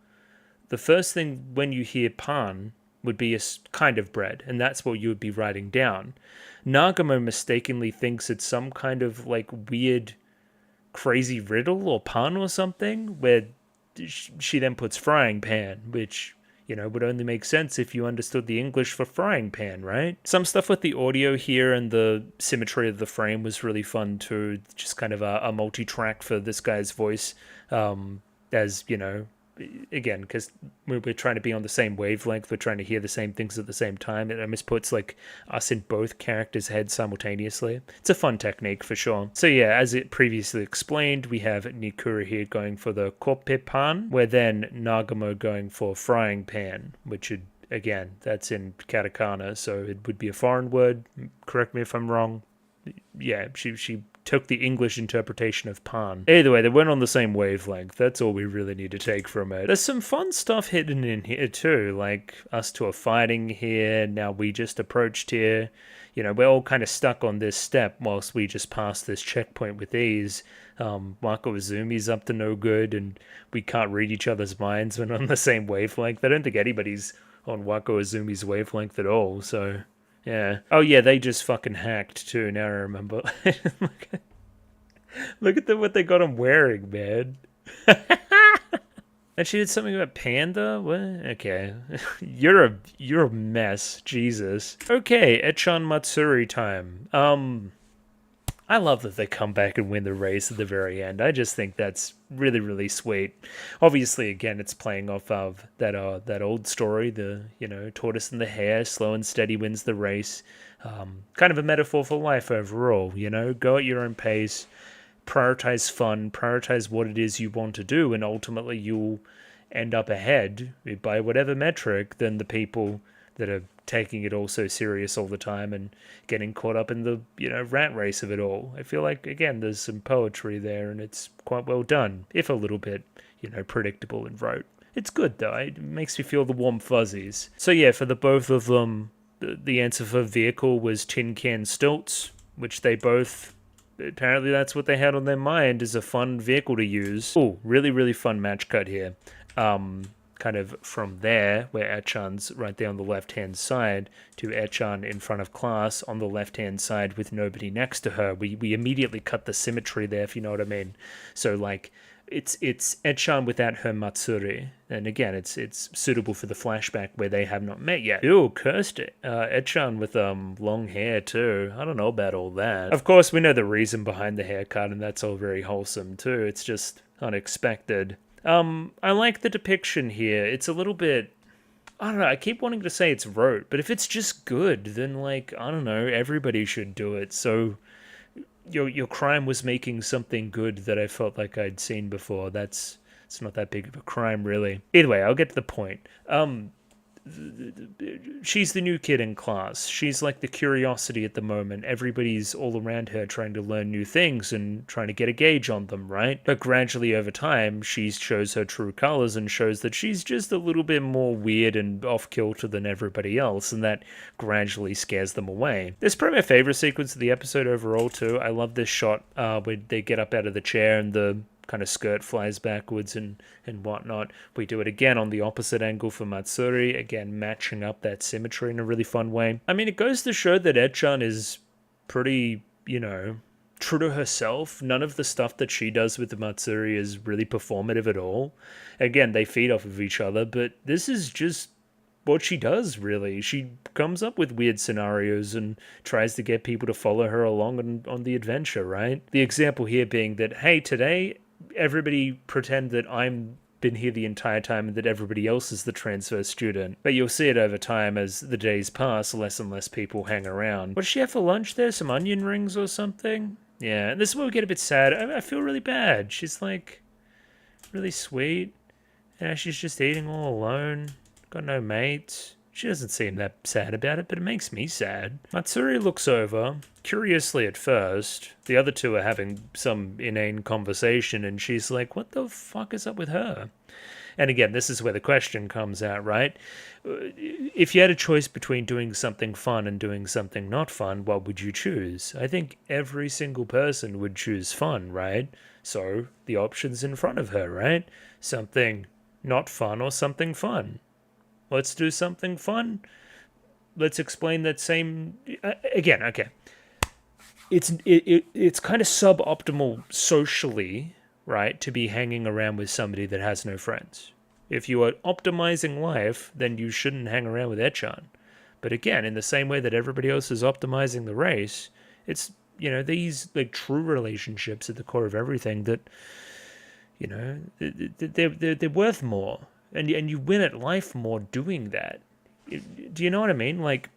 the first thing when you hear pan would be a kind of bread, and that's what you would be writing down. Nagamo mistakenly thinks it's some kind of like weird, crazy riddle or pun or something, where she then puts frying pan, which, you know, would only make sense if you understood the English for frying pan, right? Some stuff with the audio here and the symmetry of the frame was really fun too. Just kind of a multi-track for this guy's voice, as, you know, again, because we're trying to be on the same wavelength, we're trying to hear the same things at the same time. It almost puts like us in both characters' heads simultaneously. It's a fun technique for sure. So yeah, as it previously explained, we have Nikura here going for the koppe pan, where then Nagamo going for frying pan, which would, again, that's in katakana, so it would be a foreign word. Correct me if I'm wrong. Yeah, she took the English interpretation of pan. Either way, they weren't on the same wavelength. That's all we really need to take from it. There's some fun stuff hidden in here too, like us two are fighting here, now we just approached here. You know, we're all kind of stuck on this step whilst we just pass this checkpoint with ease. Marco Izumi's up to no good, and we can't read each other's minds when on the same wavelength. I don't think anybody's on Wako Izumi's wavelength at all, so... yeah. Oh, yeah, they just fucking hacked, too, now I remember. Look at what they got him wearing, man. And she did something about Panda? What? Okay. You're a mess. Jesus. Okay, Echan Matsuri time. I love that they come back and win the race at the very end. I just think that's really, really sweet. Obviously, again, it's playing off of that old story, the, you know, tortoise and the hare, slow and steady wins the race. Kind of a metaphor for life overall, you know, go at your own pace, prioritize fun, prioritize what it is you want to do, and ultimately you'll end up ahead by whatever metric than the people that are taking it all so serious all the time and getting caught up in the, you know, rat race of it all. I feel like, again, there's some poetry there and it's quite well done, if a little bit, you know, predictable and rote. It's good, though. It makes me feel the warm fuzzies. So, yeah, for the both of them, the answer for vehicle was tin can stilts, which they both... apparently that's what they had on their mind, is a fun vehicle to use. Oh, really, really fun match cut here. Kind of from there, where Echan's right there on the left-hand side, to Echan in front of class on the left-hand side with nobody next to her. We immediately cut the symmetry there, if you know what I mean. So, like, it's Echan without her Matsuri. And again, it's suitable for the flashback where they have not met yet. Ew, cursed it. Echan with long hair too. I don't know about all that. Of course, we know the reason behind the haircut, and that's all very wholesome too. It's just unexpected. I like the depiction here. It's a little bit... I don't know, I keep wanting to say it's rote, but if it's just good, then, like, I don't know, everybody should do it. So, your crime was making something good that I felt like I'd seen before. It's not that big of a crime, really. Either way, I'll get to the point. She's the new kid in class. She's like the curiosity at the moment. Everybody's all around her trying to learn new things and trying to get a gauge on them, right? But gradually over time, she shows her true colors and shows that she's just a little bit more weird and off-kilter than everybody else, and that gradually scares them away. This is probably my favorite sequence of the episode overall, too. I love this shot where they get up out of the chair and the kind of skirt flies backwards and whatnot. We do it again on the opposite angle for Matsuri, again matching up that symmetry in a really fun way. I mean, it goes to show that Echan is pretty, you know, true to herself. None of the stuff that she does with the Matsuri is really performative at all. Again, they feed off of each other, but this is just what she does, really. She comes up with weird scenarios and tries to get people to follow her along on the adventure, right? The example here being that, hey, today everybody pretend that I'm been here the entire time and that everybody else is the transfer student. But you'll see it over time as the days pass, less and less people hang around. What does she have for lunch there? Some onion rings or something? Yeah, and this is where we get a bit sad. I feel really bad. She's like really sweet. And she's just eating all alone. Got no mates. She doesn't seem that sad about it, but it makes me sad. Matsuri looks over, curiously at first. The other two are having some inane conversation, and she's like, what the fuck is up with her? And again, this is where the question comes out, right? If you had a choice between doing something fun and doing something not fun, what would you choose? I think every single person would choose fun, right? So the option's in front of her, right? Something not fun or something fun. Let's do something fun. Let's explain that same... again, okay. It's kind of suboptimal socially, right, to be hanging around with somebody that has no friends. If you are optimizing life, then you shouldn't hang around with Echan. But again, in the same way that everybody else is optimizing the race, it's, you know, these like true relationships at the core of everything that You know, they're worth more, and you win at life more doing that. Do you know what I mean? Like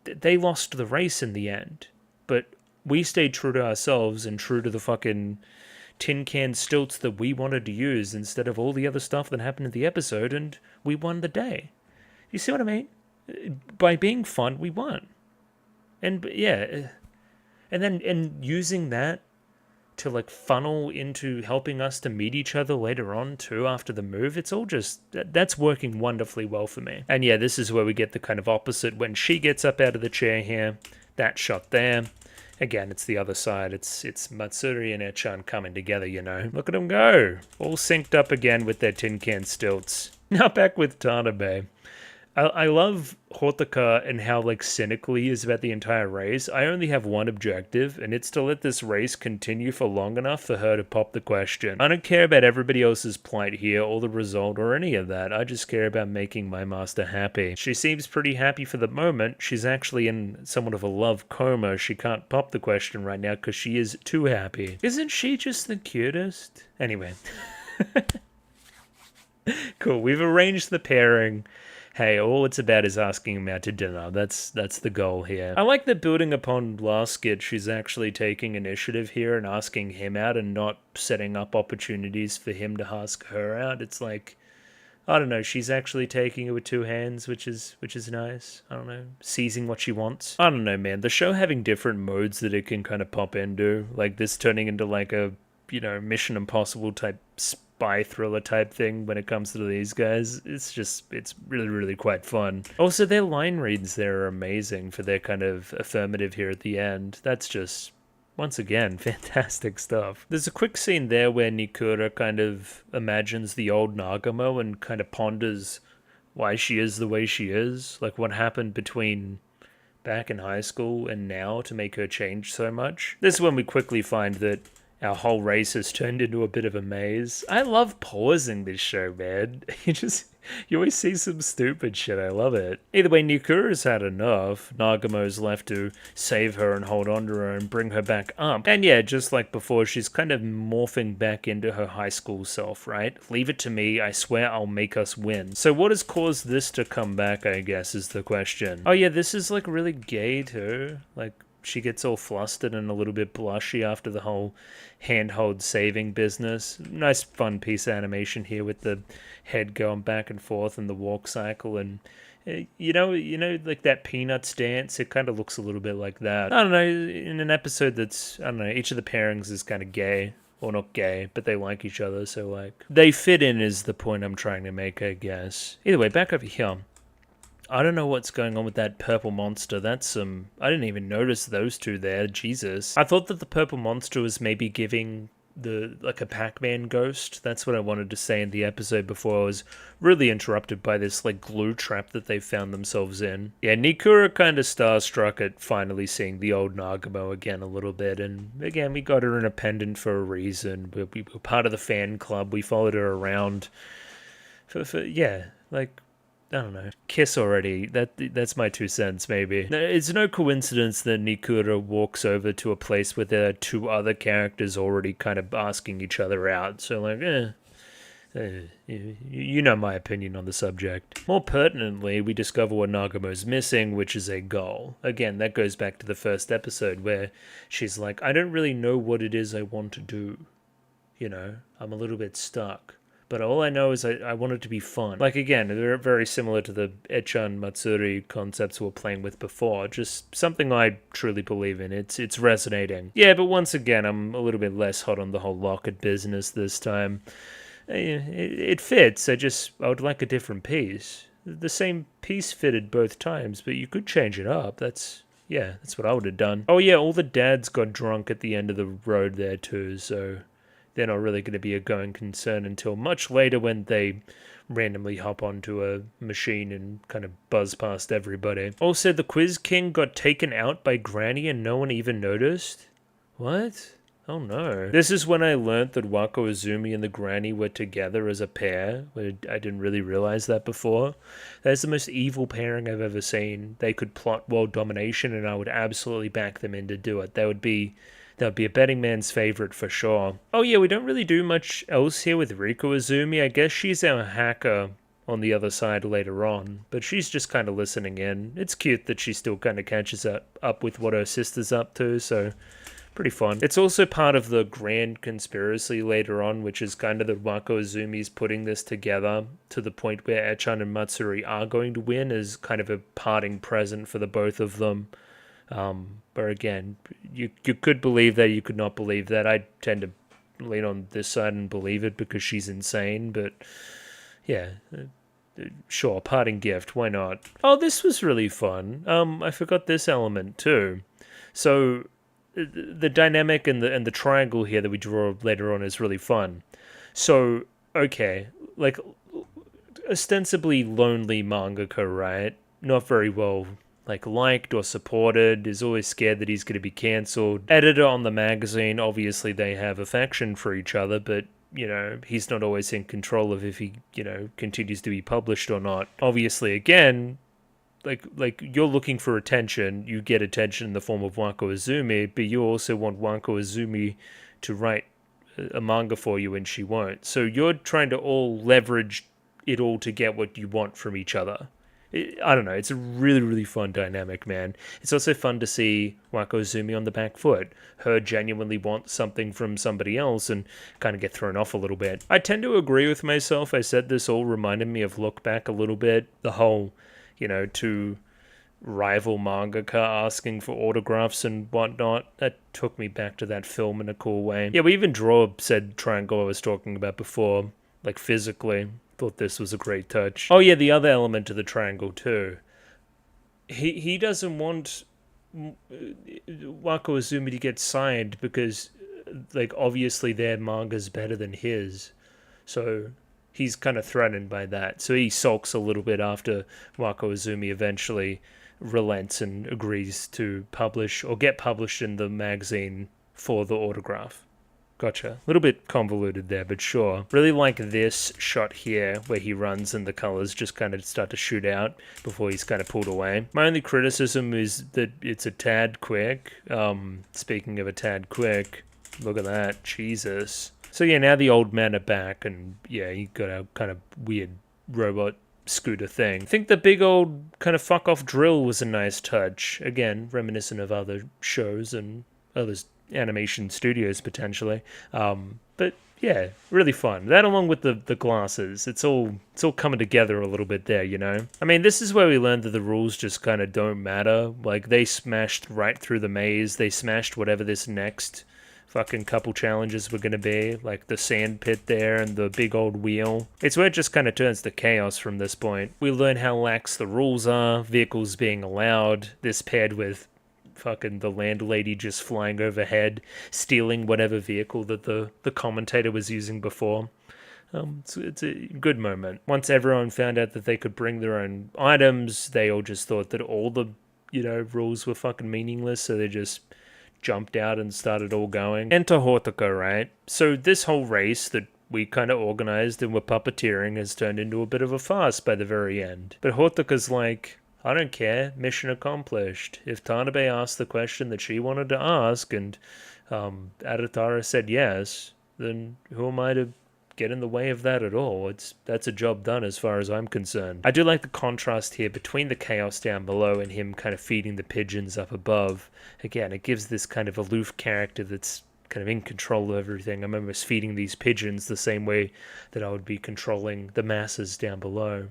they lost the race in the end, but we stayed true to ourselves and true to the fucking tin can stilts that we wanted to use instead of all the other stuff that happened in the episode, and we won the day. You see what I mean? By being fun, we won. And yeah, and using that to like funnel into helping us to meet each other later on too after the move, it's all just that's working wonderfully well for me. And yeah, this is where we get the kind of opposite when she gets up out of the chair here. That shot there. Again, it's the other side. It's Matsuri and Echan coming together, you know. Look at them go. All synced up again with their tin can stilts. Now back with Tanabe. I love Hotaka and how like cynical he is about the entire race. I only have one objective, and it's to let this race continue for long enough for her to pop the question. I don't care about everybody else's plight here, or the result, or any of that. I just care about making my master happy. She seems pretty happy for the moment. She's actually in somewhat of a love coma. She can't pop the question right now because she is too happy. Isn't she just the cutest? Anyway. Cool, we've arranged the pairing. Hey, all it's about is asking him out to dinner. That's the goal here. I like that building upon last skit, she's actually taking initiative here and asking him out and not setting up opportunities for him to ask her out. It's like, I don't know, she's actually taking it with two hands, which is nice. I don't know, seizing what she wants. I don't know, man. The show having different modes that it can kind of pop into, like this turning into like a, you know, Mission Impossible type spy thriller type thing when it comes to these guys. It's really, really quite fun. Also, their line reads there are amazing for their kind of affirmative here at the end. That's just, once again, fantastic stuff. There's a quick scene there where Nikura kind of imagines the old Nagamo and kind of ponders why she is the way she is. Like what happened between back in high school and now to make her change so much. This is when we quickly find that our whole race has turned into a bit of a maze. I love pausing this show, man. You always see some stupid shit. I love it. Either way, Nikura's had enough. Nagamo's left to save her and hold on to her and bring her back up. And yeah, just like before, she's kind of morphing back into her high school self, right? Leave it to me. I swear I'll make us win. So what has caused this to come back, I guess, is the question. Oh yeah, this is like really gay too. Like, she gets all flustered and a little bit blushy after the whole handhold saving business. Nice fun piece of animation here with the head going back and forth and the walk cycle, and you know like that Peanuts dance, it kind of looks a little bit like that. I don't know, in an episode that's, I don't know, each of the pairings is kind of gay. Or not gay, but they like each other, so like they fit in is the point I'm trying to make, I guess. Either way, back over here. I don't know what's going on with that purple monster. That's some... I didn't even notice those two there. Jesus. I thought that the purple monster was maybe giving the like a Pac-Man ghost. That's what I wanted to say in the episode before I was really interrupted by this like glue trap that they found themselves in. Yeah, Nikura kind of starstruck at finally seeing the old Nagamo again a little bit. And again, we got her in a pendant for a reason. We were part of the fan club. We followed her around. Yeah, like... I don't know. Kiss already. That's my 2 cents, maybe. It's no coincidence that Nikura walks over to a place where there are two other characters already kind of asking each other out. So, like, you know my opinion on the subject. More pertinently, we discover what Nagamo's missing, which is a goal. Again, that goes back to the first episode where she's like, I don't really know what it is I want to do. You know, I'm a little bit stuck. But all I know is I want it to be fun. Like, again, they're very similar to the Echan Matsuri concepts we were playing with before. Just something I truly believe in. It's resonating. Yeah, but once again, I'm a little bit less hot on the whole locket business this time. It fits. I would like a different piece. The same piece fitted both times, but you could change it up. That's what I would have done. Oh yeah, all the dads got drunk at the end of the road there too, so... they're not really going to be a going concern until much later when they randomly hop onto a machine and kind of buzz past everybody. Also, the Quiz King got taken out by Granny and no one even noticed? What? Oh no. This is when I learnt that Wako Izumi and the Granny were together as a pair. I didn't really realize that before. That's the most evil pairing I've ever seen. They could plot world domination and I would absolutely back them in to do it. They would be That would be a betting man's favorite for sure. Oh yeah, we don't really do much else here with Riku Izumi. I guess she's our hacker on the other side later on, but she's just kind of listening in. It's cute that she still kind of catches up with what her sister's up to, so pretty fun. It's also part of the grand conspiracy later on, which is kind of that Wako Izumi's putting this together to the point where Echan and Matsuri are going to win as kind of a parting present for the both of them. But again, you could believe that, you could not believe that. I tend to lean on this side and believe it because she's insane, but yeah, sure, parting gift, why not? Oh, this was really fun. I forgot this element too. So the dynamic and the triangle here that we draw later on is really fun. So, okay, like ostensibly lonely mangaka, right? Not very well liked or supported, is always scared that he's going to be cancelled. Editor on the magazine, obviously they have affection for each other, but he's not always in control of if he, continues to be published or not. Obviously, again, like you're looking for attention, you get attention in the form of Wako Izumi, but you also want Wako Izumi to write a manga for you, and she won't. So you're trying to all leverage it all to get what you want from each other. I don't know. It's a really, really fun dynamic, man. It's also fun to see Wako Izumi on the back foot. Her genuinely want something from somebody else and kind of get thrown off a little bit. I tend to agree with myself. I said this all reminded me of Look Back a little bit. The whole, two rival mangaka asking for autographs and whatnot. That took me back to that film in a cool way. Yeah, we even draw said triangle I was talking about before, like physically. Thought this was a great touch. Oh yeah, the other element to the triangle too. He doesn't want Wako Izumi to get signed because, obviously their manga's better than his. So he's kind of threatened by that. So he sulks a little bit after Wako Izumi eventually relents and agrees to publish or get published in the magazine for the autograph. Gotcha. A little bit convoluted there, but sure. Really like this shot here where he runs and the colors just kind of start to shoot out before he's kind of pulled away. My only criticism is that it's a tad quick. Speaking of a tad quick, look at that. Jesus. So yeah, now the old men are back and yeah, you got a kind of weird robot scooter thing. I think the big old kind of fuck off drill was a nice touch. Again, reminiscent of other shows and others. Animation studios potentially, but yeah, really fun. That along with the glasses, it's all coming together a little bit there, I mean, this is where we learned that the rules just kind of don't matter. Like they smashed right through the maze. They smashed whatever this next fucking couple challenges were gonna be, like the sand pit there and the big old wheel. It's where it just kind of turns to chaos from this point. We learn how lax the rules are, vehicles being allowed. This paired with fucking the landlady just flying overhead, stealing whatever vehicle that the commentator was using before. It's a good moment. Once everyone found out that they could bring their own items, they all just thought that all the, rules were fucking meaningless, so they just jumped out and started all going. Enter Hortaka, right? So this whole race that we kind of organized and were puppeteering has turned into a bit of a farce by the very end. But Hortaka's like, I don't care, mission accomplished. If Tanabe asked the question that she wanted to ask and Adatara said yes, then who am I to get in the way of that at all? That's a job done as far as I'm concerned. I do like the contrast here between the chaos down below and him kind of feeding the pigeons up above. Again, it gives this kind of aloof character that's kind of in control of everything. I'm almost feeding these pigeons the same way that I would be controlling the masses down below.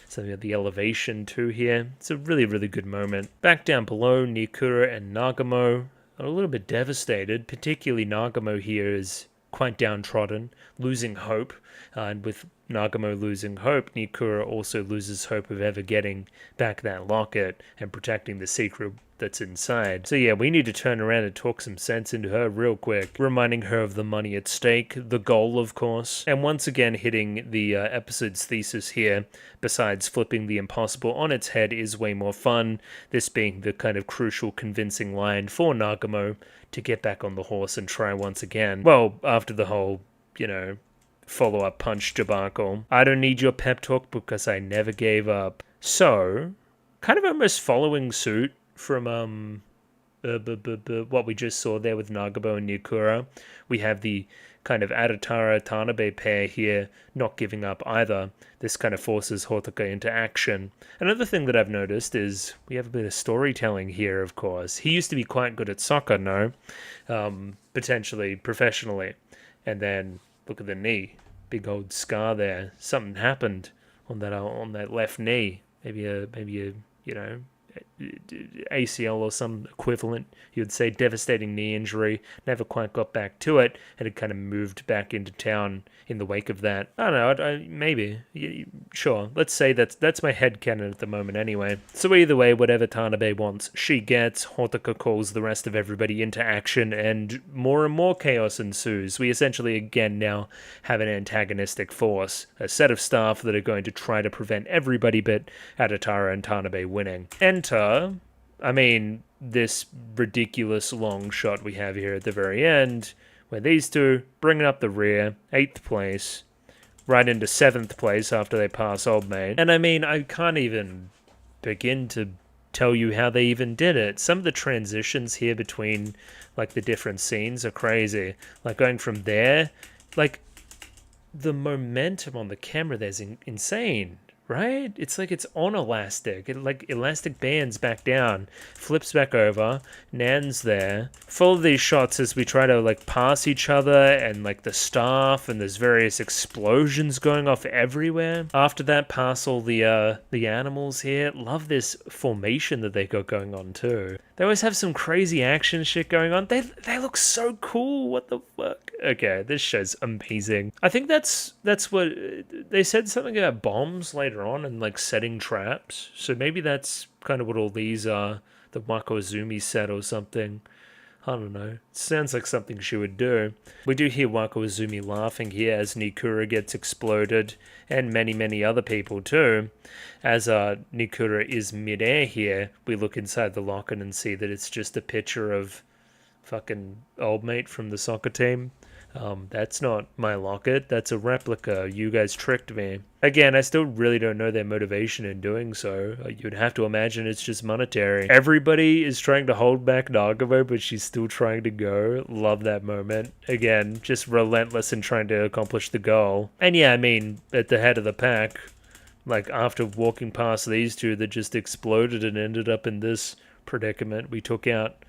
So we got the elevation too here. It's a really, really good moment. Back down below, Nikura and Nagamo are a little bit devastated. Particularly Nagamo here is quite downtrodden, losing hope. And with Nagamo losing hope, Nikura also loses hope of ever getting back that locket and protecting the secret that's inside. So yeah, we need to turn around and talk some sense into her real quick, reminding her of the money at stake, the goal of course, and once again hitting the episode's thesis here. Besides flipping the impossible on its head is way more fun, this being the kind of crucial convincing line for Nagamo to get back on the horse and try once again. Well, after the whole, follow-up punch debacle. I don't need your pep talk because I never gave up. So, kind of almost following suit from what we just saw there with Nagabo and Nikura. We have the kind of Adatara Tanabe pair here not giving up either. This kind of forces Hotoka into action. Another thing that I've noticed is we have a bit of storytelling here, of course. He used to be quite good at soccer, no? Potentially professionally. And then look at the knee. Big old scar there. Something happened on that left knee. Maybe a ACL or some equivalent. You would say devastating knee injury. Never quite got back to it, and it kind of moved back into town in the wake of that. I don't know. Maybe. Sure. Let's say that's my headcanon at the moment anyway. So either way, whatever Tanabe wants, she gets. Hotoka calls the rest of everybody into action, and more chaos ensues. We essentially again now have an antagonistic force, a set of staff that are going to try to prevent everybody but Adatara and Tanabe winning. Enter, this ridiculous long shot we have here at the very end, where these two bringing up the rear, 8th place, right into 7th place after they pass Old Mate. And I can't even begin to tell you how they even did it. Some of the transitions here between, like, the different scenes are crazy. Like, going from there, like, the momentum on the camera there's insane. Right? It's like it's on elastic. Elastic bands back down, flips back over, Nan's there. Full of these shots as we try to like pass each other and like the staff, and there's various explosions going off everywhere. After that, pass all the animals here. Love this formation that they got going on too. They always have some crazy action shit going on. They look so cool. What the fuck? Okay, this show's amazing. I think that's what they said, something about bombs later on and like setting traps. So maybe that's kind of what all these are. The Wako Azumi set or something. I don't know. It sounds like something she would do. We do hear Wako Azumi laughing here as Nikura gets exploded, and many other people too. As Nikura is midair here, we look inside the locket and see that it's just a picture of fucking Old Mate from the soccer team. That's not my locket. That's a replica. You guys tricked me. Again, I still really don't know their motivation in doing so. You'd have to imagine it's just monetary. Everybody is trying to hold back Nagamo, but she's still trying to go. Love that moment. Again, just relentless in trying to accomplish the goal. And yeah, at the head of the pack, like after walking past these two that just exploded and ended up in this predicament, we took out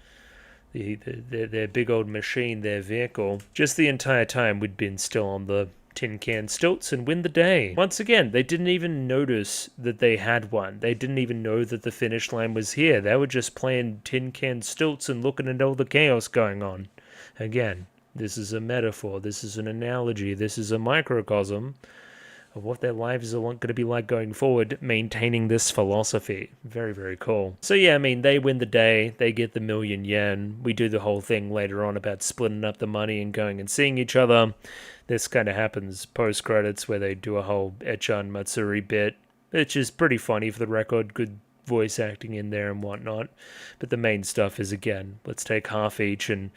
their big old machine, their vehicle. Just the entire time we'd been still on the tin can stilts and win the day. Once again, they didn't even notice that they had one. They didn't even know that the finish line was here. They were just playing tin can stilts and looking at all the chaos going on. Again, this is a metaphor. This is an analogy. This is a microcosm of what their lives are going to be like going forward, maintaining this philosophy. Very cool. So yeah, they win the day, they get the $1,000,000 We do the whole thing later on about splitting up the money and going and seeing each other. This kind of happens post-credits where they do a whole Echan Matsuri bit, which is pretty funny for the record, good voice acting in there and whatnot. But the main stuff is, again, let's take half each and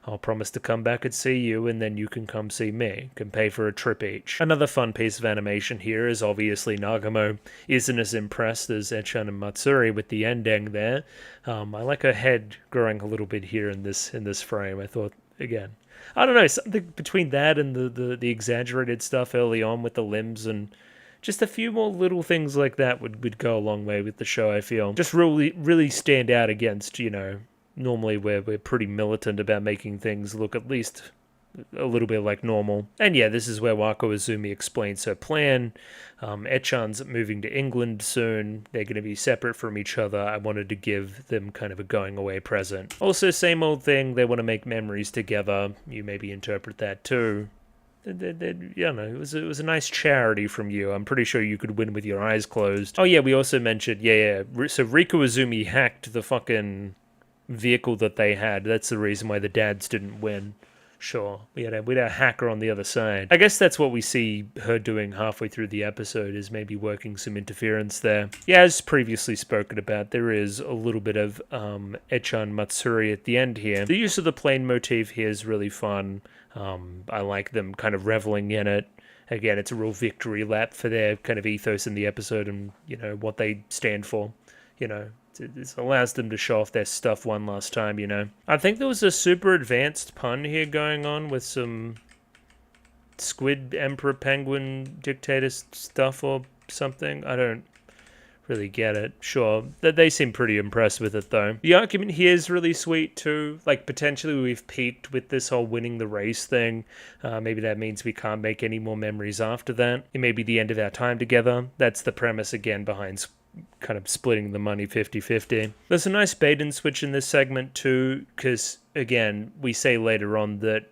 I'll promise to come back and see you, and then you can come see me. Can pay for a trip each. Another fun piece of animation here is obviously Nagamo isn't as impressed as Echan and Matsuri with the ending there. I like her head growing a little bit here in this frame. I thought, again, I don't know, something between that and the exaggerated stuff early on with the limbs, and just a few more little things like that would go a long way with the show, I feel. Just really stand out against, normally we're pretty militant about making things look at least a little bit like normal. And yeah, this is where Wako Azumi explains her plan. Echan's moving to England soon. They're going to be separate from each other. I wanted to give them kind of a going away present. Also, same old thing, they want to make memories together. You maybe interpret that too. It was a nice charity from you. I'm pretty sure you could win with your eyes closed. Oh yeah, we also mentioned, so Riku Azumi hacked the fucking vehicle that they had. That's the reason why the dads didn't win. Sure, we had a hacker on the other side. I guess that's what we see her doing halfway through the episode, is maybe working some interference there. Yeah, as previously spoken about, there is a little bit of Echan Matsuri at the end here. The use of the plane motif here is really fun. I like them kind of reveling in it. Again, it's a real victory lap for their kind of ethos in the episode and, what they stand for. you know, this allows them to show off their stuff one last time, you know. I think there was a super advanced pun here going on with some squid emperor penguin dictator stuff or something. I don't really get it. Sure, they seem pretty impressed with it though. The argument here is really sweet too. Like, potentially we've peaked with this whole winning the race thing. Maybe that means we can't make any more memories after that. It may be the end of our time together. That's the premise again behind kind of splitting the money 50-50. There's a nice bait and switch in this segment too, because again, we say later on that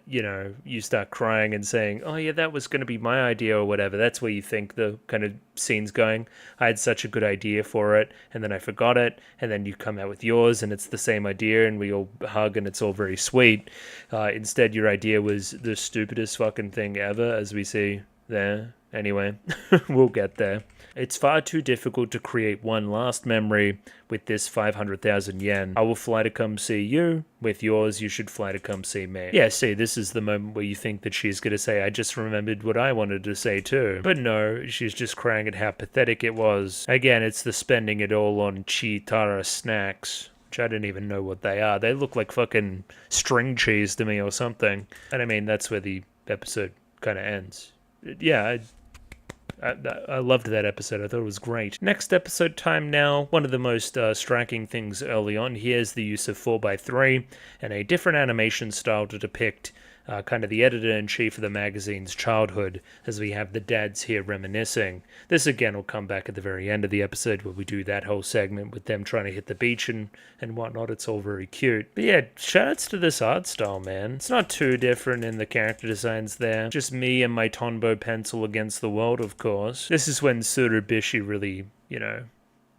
you know, you start crying and saying, oh yeah, that was going to be my idea or whatever. That's where you think the kind of scene's going. I had such a good idea for it, and then I forgot it, and then you come out with yours, and it's the same idea, and we all hug, and it's all very sweet. Instead, your idea was the stupidest fucking thing ever, as we see there. Anyway, we'll get there. It's far too difficult to create one last memory with this 500,000 yen. I will fly to come see you. With yours, you should fly to come see me. Yeah, see, this is the moment where you think that she's going to say, I just remembered what I wanted to say too. But no, she's just crying at how pathetic it was. Again, it's the spending it all on Chitara snacks, which I don't even know what they are. They look like fucking string cheese to me or something. And I mean, that's where the episode kind of ends. Yeah, I loved that episode. I thought it was great. Next episode time now. One of the most striking things early on here is the use of 4x3 and a different animation style to depict kind of the editor-in-chief of the magazine's childhood, as we have the dads here reminiscing. This again will come back at the very end of the episode where we do that whole segment with them trying to hit the beach and whatnot. It's all very cute. But yeah, shoutouts to this art style, man. It's not too different in the character designs there. Just me and my Tonbo pencil against the world, of course. This is when Tsurubishi really, you know,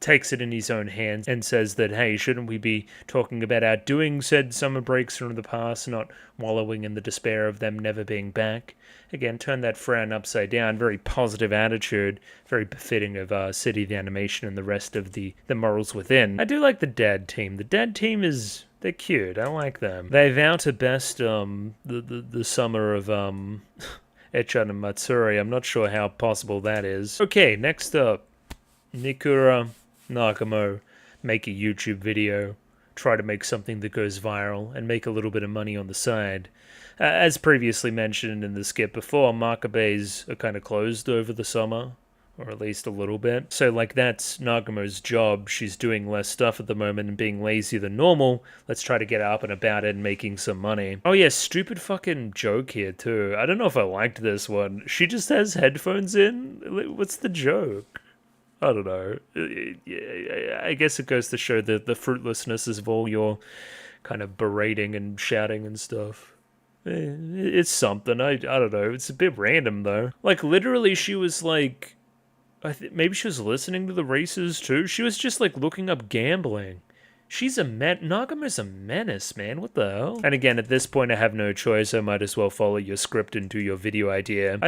takes it in his own hands and says that, hey, shouldn't we be talking about outdoing said summer breaks from the past, not wallowing in the despair of them never being back? Again, turn that frown upside down. Very positive attitude, very befitting of City the Animation and the rest of the morals within. I do like the dad team. The dad team is... they're cute. I like them. They vow to best the summer of Echan and Matsuri. I'm not sure how possible that is. Okay, next up, Nikura Nagamo make a YouTube video, try to make something that goes viral, and make a little bit of money on the side. As previously mentioned in the skip before, Makabe's are kind of closed over the summer, or at least a little bit. So, like, that's Nagamo's job. She's doing less stuff at the moment and being lazier than normal. Let's try to get up and about it and making some money. Oh yeah, stupid fucking joke here too. I don't know if I liked this one. She just has headphones in? What's the joke? I don't know. I guess it goes to show the fruitlessness of all your kind of berating and shouting and stuff. It's something. I don't know. It's a bit random, though. Like, literally, she was like... maybe she was listening to the races, too? She was just, like, looking up gambling. She's a Nagamo's a menace, man. What the hell? And again, at this point, I have no choice. I might as well follow your script and do your video idea.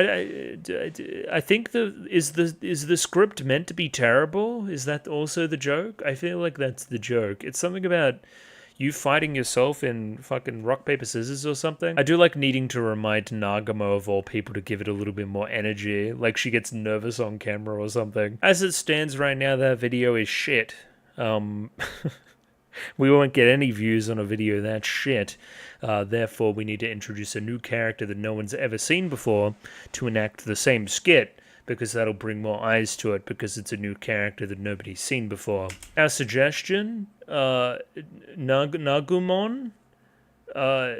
I think is the script meant to be terrible? Is that also the joke? I feel like that's the joke. It's something about you fighting yourself in fucking rock, paper, scissors or something. I do like needing to remind Nagamo of all people to give it a little bit more energy. Like she gets nervous on camera or something. As it stands right now, that video is shit. We won't get any views on a video that's shit. Therefore, we need to introduce a new character that no one's ever seen before to enact the same skit, because that'll bring more eyes to it, because it's a new character that nobody's seen before. Our suggestion, Nagumon, we're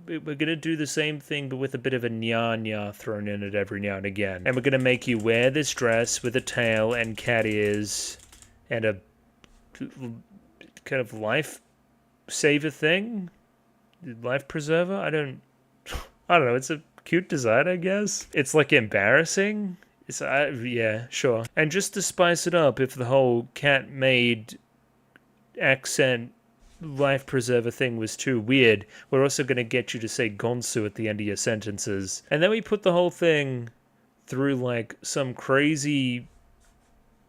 going to do the same thing, but with a bit of a nya-nya thrown in it every now and again. And we're going to make you wear this dress with a tail and cat ears and a kind of life saver thing, life preserver. I don't know. It's a cute design, I guess. It's like embarrassing. It's yeah, sure. And just to spice it up, if the whole cat made accent life preserver thing was too weird, we're also going to get you to say Gonsu at the end of your sentences, and then we put the whole thing through like some crazy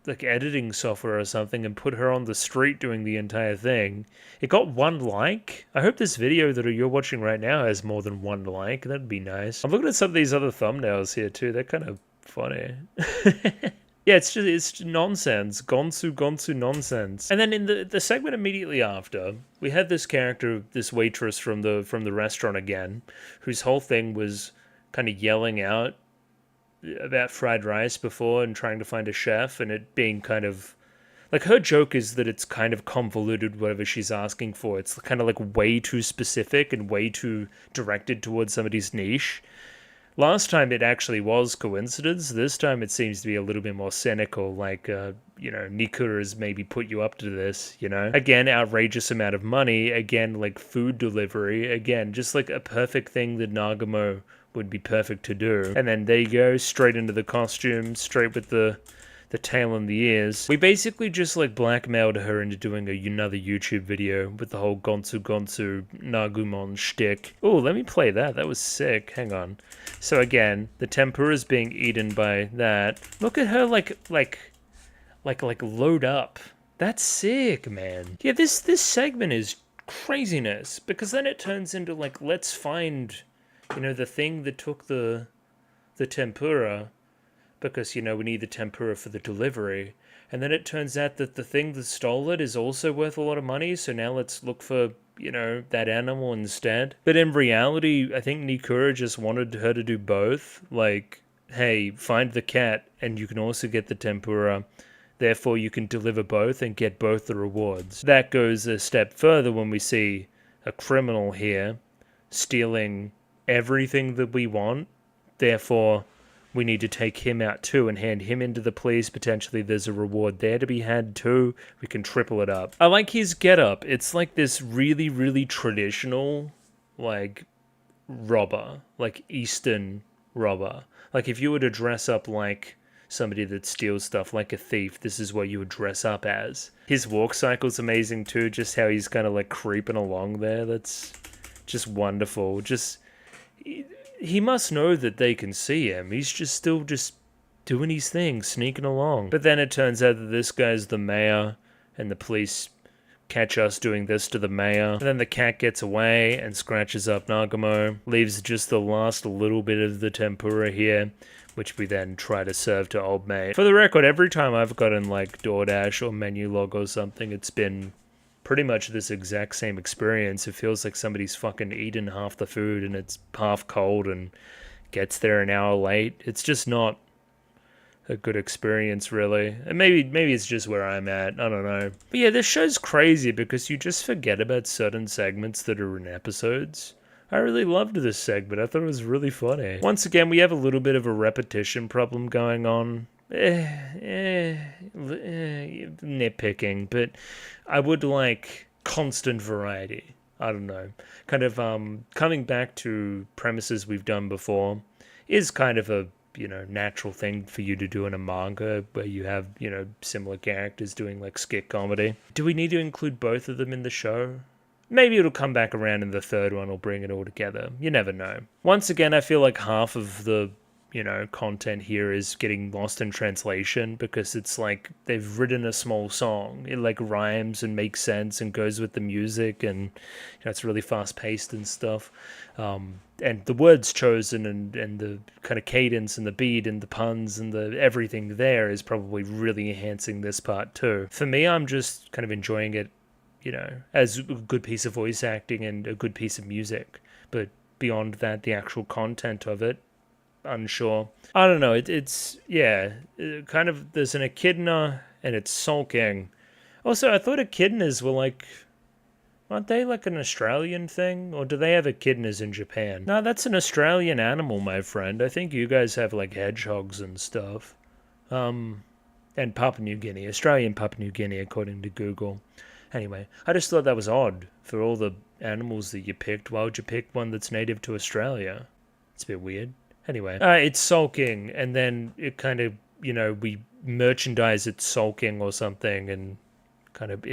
like editing software or something and put her on the street doing the entire thing. It got 1 like. I hope this video that you're watching right now has more than 1 like. That'd be nice. I'm looking at some of these other thumbnails here too. They're kind of funny. Yeah, it's nonsense. Gonsu nonsense. And then in the segment immediately after, we had this character, this waitress from the restaurant again, whose whole thing was kind of yelling out about fried rice before and trying to find a chef, and it being kind of like, her joke is that it's kind of convoluted, whatever she's asking for. It's kind of like way too specific and way too directed towards somebody's niche. Last time it actually was coincidence. This time it seems to be a little bit more cynical, like, Nikura has maybe put you up to this, Again, outrageous amount of money. Again, like, food delivery. Again, just like a perfect thing that Nagamo would be perfect to do. And then there you go, straight into the costume, straight with the tail and the ears. We basically just like blackmailed her into doing another YouTube video with the whole Gonsu Nagumon shtick. Oh, let me play that. That was sick. Hang on. So again, the tempura's being eaten by that. Look at her like load up. That's sick, man. Yeah, this segment is craziness, because then it turns into like, let's find, the thing that took the tempura, because, we need the tempura for the delivery. And then it turns out that the thing that stole it is also worth a lot of money, so now let's look for, that animal instead. But in reality, I think Nikura just wanted her to do both. Like, hey, find the cat, and you can also get the tempura. Therefore, you can deliver both and get both the rewards. That goes a step further when we see a criminal here stealing everything that we want. Therefore, we need to take him out too and hand him into the police. Potentially there's a reward there to be had too. We can triple it up. I like his getup. It's like this really, really traditional, like, robber. Like, Eastern robber. Like, if you were to dress up like somebody that steals stuff, like a thief, this is what you would dress up as. His walk cycle's amazing too, just how he's kind of like creeping along there. That's just wonderful. He must know that they can see him. He's still doing his thing, sneaking along. But then it turns out that this guy's the mayor, and the police catch us doing this to the mayor. And then the cat gets away and scratches up Nagamo, leaves just the last little bit of the tempura here, which we then try to serve to old mate. For the record, every time I've gotten like DoorDash or Menulog or something, it's been pretty much this exact same experience. It feels like somebody's fucking eaten half the food and it's half cold and gets there an hour late. It's just not a good experience, really. And maybe it's just where I'm at. I don't know. But yeah, this show's crazy because you just forget about certain segments that are in episodes. I really loved this segment. I thought it was really funny. Once again, we have a little bit of a repetition problem going on. Nitpicking, but I would like constant variety. I don't know. Kind of coming back to premises we've done before is kind of a, natural thing for you to do in a manga where you have, similar characters doing like skit comedy. Do we need to include both of them in the show? Maybe it'll come back around in the third one or bring it all together. You never know. Once again, I feel like half of the content here is getting lost in translation because it's like they've written a small song. It like rhymes and makes sense and goes with the music, and it's really fast paced and stuff. And the words chosen and the kind of cadence and the beat and the puns and the everything there is probably really enhancing this part too. For me, I'm just kind of enjoying it, as a good piece of voice acting and a good piece of music. But beyond that, the actual content of it, unsure. I don't know. It's kind of, there's an echidna and it's sulking. Also, I thought echidnas were like, aren't they like an Australian thing, or do they have echidnas in Japan? No, that's an Australian animal, my friend. I think you guys have like hedgehogs and stuff. And Papua New Guinea, Australian Papua New Guinea, according to Google. Anyway, I just thought that was odd. For all the animals that you picked, why would you pick one that's native to Australia? It's a bit weird. Anyway, it's sulking, and then it kind of, we merchandise it sulking or something, and kind of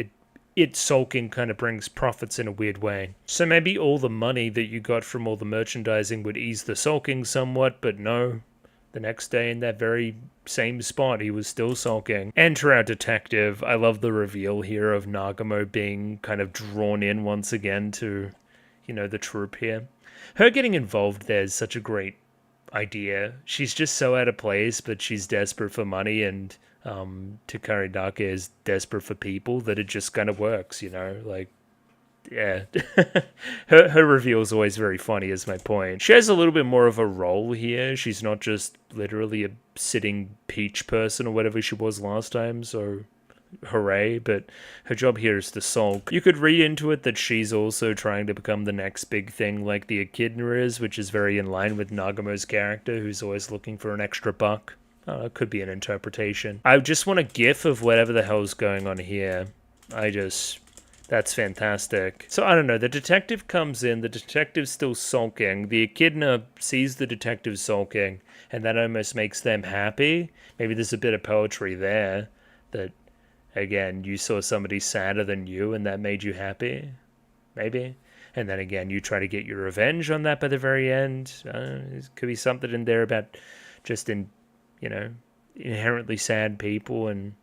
it sulking kind of brings profits in a weird way. So maybe all the money that you got from all the merchandising would ease the sulking somewhat, but no. The next day in that very same spot, he was still sulking. Enter our detective. I love the reveal here of Nagamo being kind of drawn in once again to, the troop here. Her getting involved there is such a great idea. She's just so out of place, but she's desperate for money, and Takari Dake is desperate for people, that it just kind of works, you know? Like, yeah. her reveal is always very funny, is my point. She has a little bit more of a role here. She's not just literally a sitting peach person or whatever she was last time, so hooray, but her job here is to sulk. You could read into it that she's also trying to become the next big thing like the Echidna is, which is very in line with Nagamo's character, who's always looking for an extra buck. It could be an interpretation. I just want a gif of whatever the hell's going on here. That's fantastic. So I don't know, the detective comes in, the detective's still sulking, the Echidna sees the detective sulking, and that almost makes them happy. Maybe there's a bit of poetry there, that again, you saw somebody sadder than you and that made you happy, maybe. And then again, you try to get your revenge on that by the very end. There could be something in there about just inherently sad people and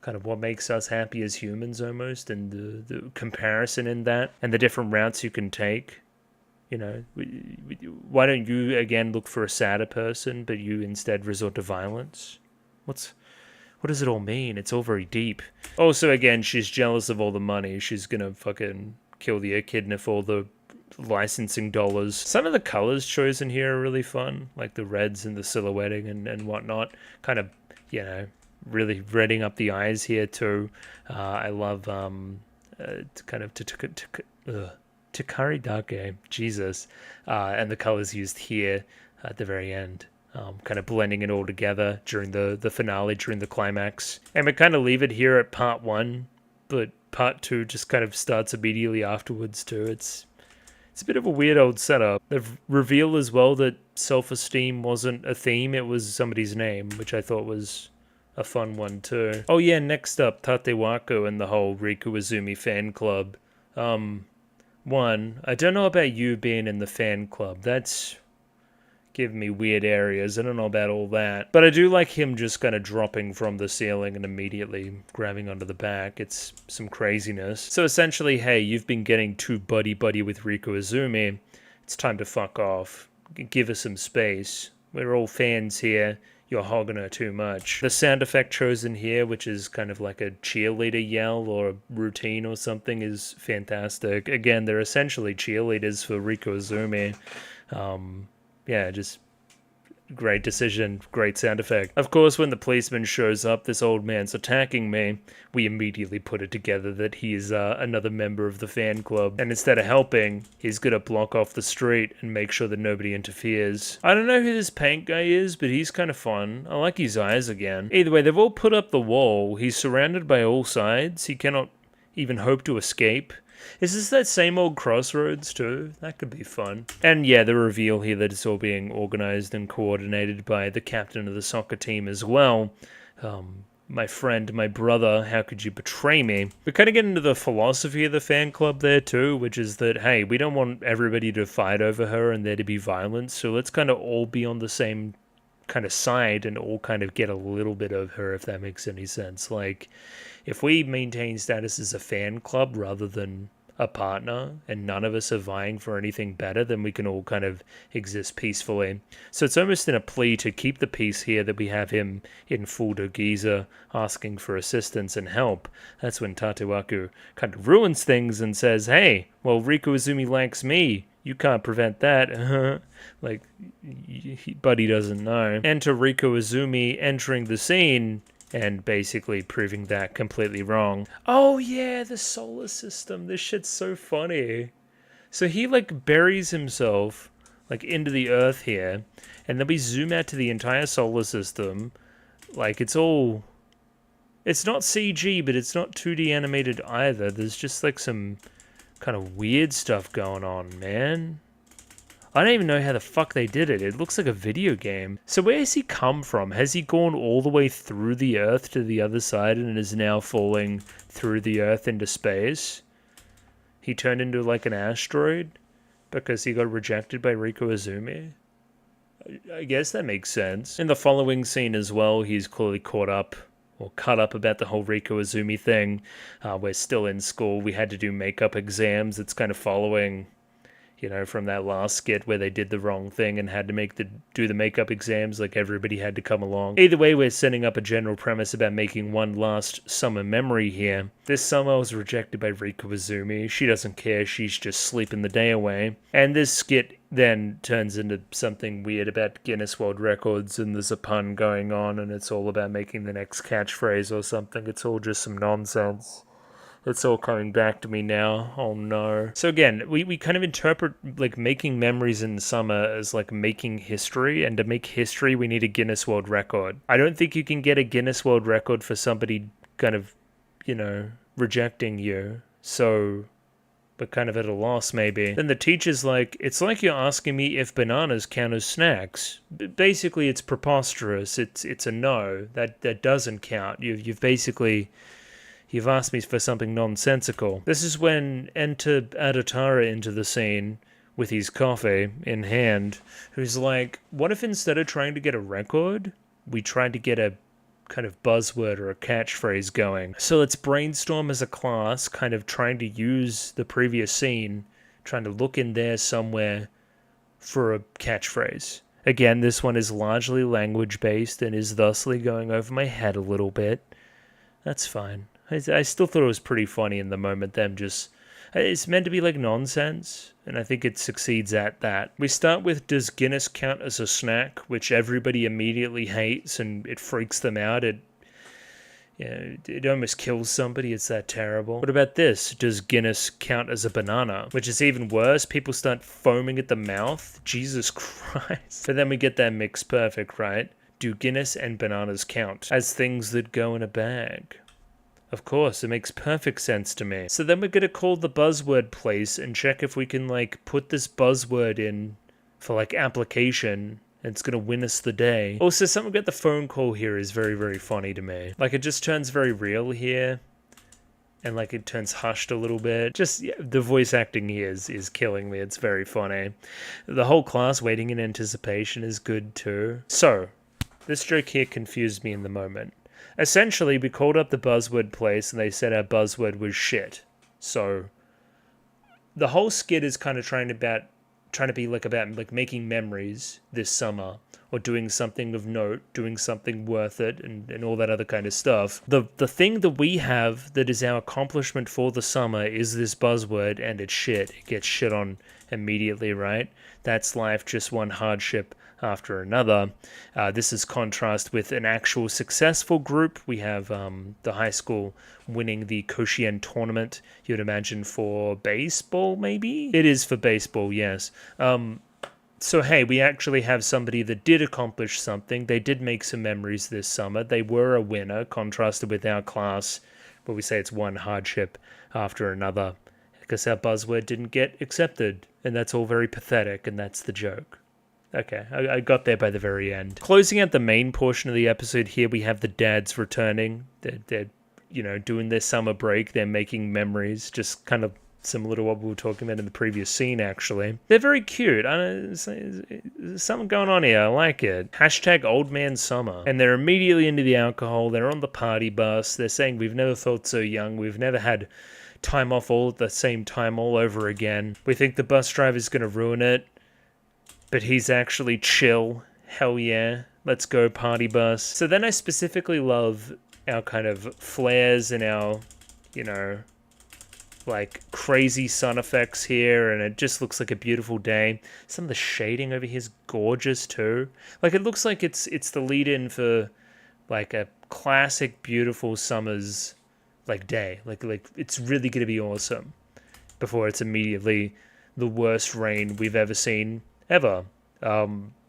kind of what makes us happy as humans almost, and the comparison in that and the different routes you can take. You know, why don't you again look for a sadder person, but you instead resort to violence? What does it all mean? It's all very deep. Also, again, she's jealous of all the money. She's gonna fucking kill the Echidna for all the licensing dollars. Some of the colors chosen here are really fun, like the reds and the silhouetting and whatnot. Kind of, really redding up the eyes here too. I love kind of Takari Dake, Jesus, and the colors used here at the very end. Kind of blending it all together during the finale, during the climax. And we kind of leave it here at part 1, but part 2 just kind of starts immediately afterwards too. It's a bit of a weird old setup. The reveal as well that self-esteem wasn't a theme, it was somebody's name, which I thought was a fun one too. Oh yeah, next up, Tatewako and the whole Riku Izumi fan club. One, I don't know about you being in the fan club. That's give me weird areas. I don't know about all that. But I do like him just kind of dropping from the ceiling and immediately grabbing onto the back. It's some craziness. So essentially, hey, you've been getting too buddy-buddy with Riku Izumi. It's time to fuck off. Give us some space. We're all fans here. You're hogging her too much. The sound effect chosen here, which is kind of like a cheerleader yell or a routine or something, is fantastic. Again, they're essentially cheerleaders for Riku Izumi. Yeah, just great decision, great sound effect. Of course, when the policeman shows up, this old man's attacking me, we immediately put it together that he's another member of the fan club. And instead of helping, he's gonna block off the street and make sure that nobody interferes. I don't know who this paint guy is, but he's kind of fun. I like his eyes again. Either way, they've all put up the wall. He's surrounded by all sides. He cannot even hope to escape. Is this that same old crossroads too? That could be fun. And yeah, the reveal here that it's all being organized and coordinated by the captain of the soccer team as well. My friend, my brother, how could you betray me? We kind of get into the philosophy of the fan club there too, which is that, hey, we don't want everybody to fight over her and there to be violence, so let's kind of all be on the same kind of side and all kind of get a little bit of her, if that makes any sense. Like, if we maintain status as a fan club rather than a partner, and none of us are vying for anything better, then we can all kind of exist peacefully. So it's almost in a plea to keep the peace here that we have him in full Dogiza asking for assistance and help. That's when Tatewako kind of ruins things and says, hey, well, Riku Izumi likes me. You can't prevent that. Like, but he doesn't know. Enter Riku Izumi entering the scene and basically proving that completely wrong. Oh yeah, the solar system. This shit's so funny. So he like buries himself like into the earth here, and then we zoom out to the entire solar system. Like it's not CG, but it's not 2D animated either. There's just like some kind of weird stuff going on, man. I don't even know how the fuck they did it. It looks like a video game. So where has he come from? Has he gone all the way through the Earth to the other side and is now falling through the Earth into space? He turned into like an asteroid because he got rejected by Riku Izumi? I guess that makes sense. In the following scene as well, he's clearly caught up or cut up about the whole Riku Izumi thing. We're still in school. We had to do makeup exams. It's kind of following you know, from that last skit where they did the wrong thing and had to do the makeup exams, like everybody had to come along. Either way, we're setting up a general premise about making one last summer memory here. This summer I was rejected by Rika Wazumi. She doesn't care, she's just sleeping the day away. And this skit then turns into something weird about Guinness World Records, and there's a pun going on, and it's all about making the next catchphrase or something. It's all just some nonsense. It's all coming back to me now. Oh no. So again, we kind of interpret like making memories in the summer as like making history, and to make history we need a Guinness World Record. I don't think you can get a Guinness World Record for somebody kind of, you know, rejecting you. So, but kind of at a loss maybe. Then the teacher's like, it's like you're asking me if bananas count as snacks. Basically it's preposterous. It's a no. That doesn't count. You've asked me for something nonsensical. This is when enter Adatara into the scene with his coffee in hand, who's like, what if instead of trying to get a record, we tried to get a kind of buzzword or a catchphrase going? So let's brainstorm as a class, kind of trying to use the previous scene, trying to look in there somewhere for a catchphrase. Again, this one is largely language-based and is thusly going over my head a little bit. That's fine. I still thought it was pretty funny in the moment, them just... It's meant to be like nonsense, and I think it succeeds at that. We start with, does Guinness count as a snack? Which everybody immediately hates, and it freaks them out. It almost kills somebody, it's that terrible. What about this? Does Guinness count as a banana? Which is even worse, people start foaming at the mouth. Jesus Christ. But then we get that mix perfect, right? Do Guinness and bananas count as things that go in a bag? Of course, it makes perfect sense to me. So then we're going to call the buzzword place and check if we can, like, put this buzzword in for, like, application. And it's going to win us the day. Also, something about the phone call here is very, very funny to me. Like, it just turns very real here. And, like, it turns hushed a little bit. Just, yeah, the voice acting here is killing me. It's very funny. The whole class waiting in anticipation is good, too. So, this joke here confused me in the moment. Essentially, we called up the buzzword place and they said our buzzword was shit. So, the whole skit is kind of trying to be like about like making memories this summer, or doing something of note, doing something worth it, and all that other kind of stuff. The thing that we have that is our accomplishment for the summer is this buzzword, and it's shit. It gets shit on immediately, right? That's life, just one hardship after another. This is contrast with an actual successful group. We have the high school winning the Koshien tournament, you'd imagine for baseball, maybe? It is for baseball, yes. So hey, we actually have somebody that did accomplish something. They did make some memories this summer. They were a winner, contrasted with our class, where we say it's one hardship after another, because our buzzword didn't get accepted. And that's all very pathetic, and that's the joke. Okay, I got there by the very end. Closing out the main portion of the episode here, we have the dads returning. They're you know, doing their summer break. They're making memories, just kind of similar to what we were talking about in the previous scene, actually. They're very cute. There's something going on here. I like it. Hashtag old man summer. And they're immediately into the alcohol. They're on the party bus. They're saying, we've never felt so young. We've never had time off all at the same time all over again. We think the bus driver's going to ruin it. But he's actually chill. Hell yeah. Let's go, party bus. So then I specifically love our kind of flares and our, you know, like crazy sun effects here. And it just looks like a beautiful day. Some of the shading over here is gorgeous too. Like it looks like it's the lead in for like a classic beautiful summer's like day. Like it's really going to be awesome before it's immediately the worst rain we've ever seen. Ever.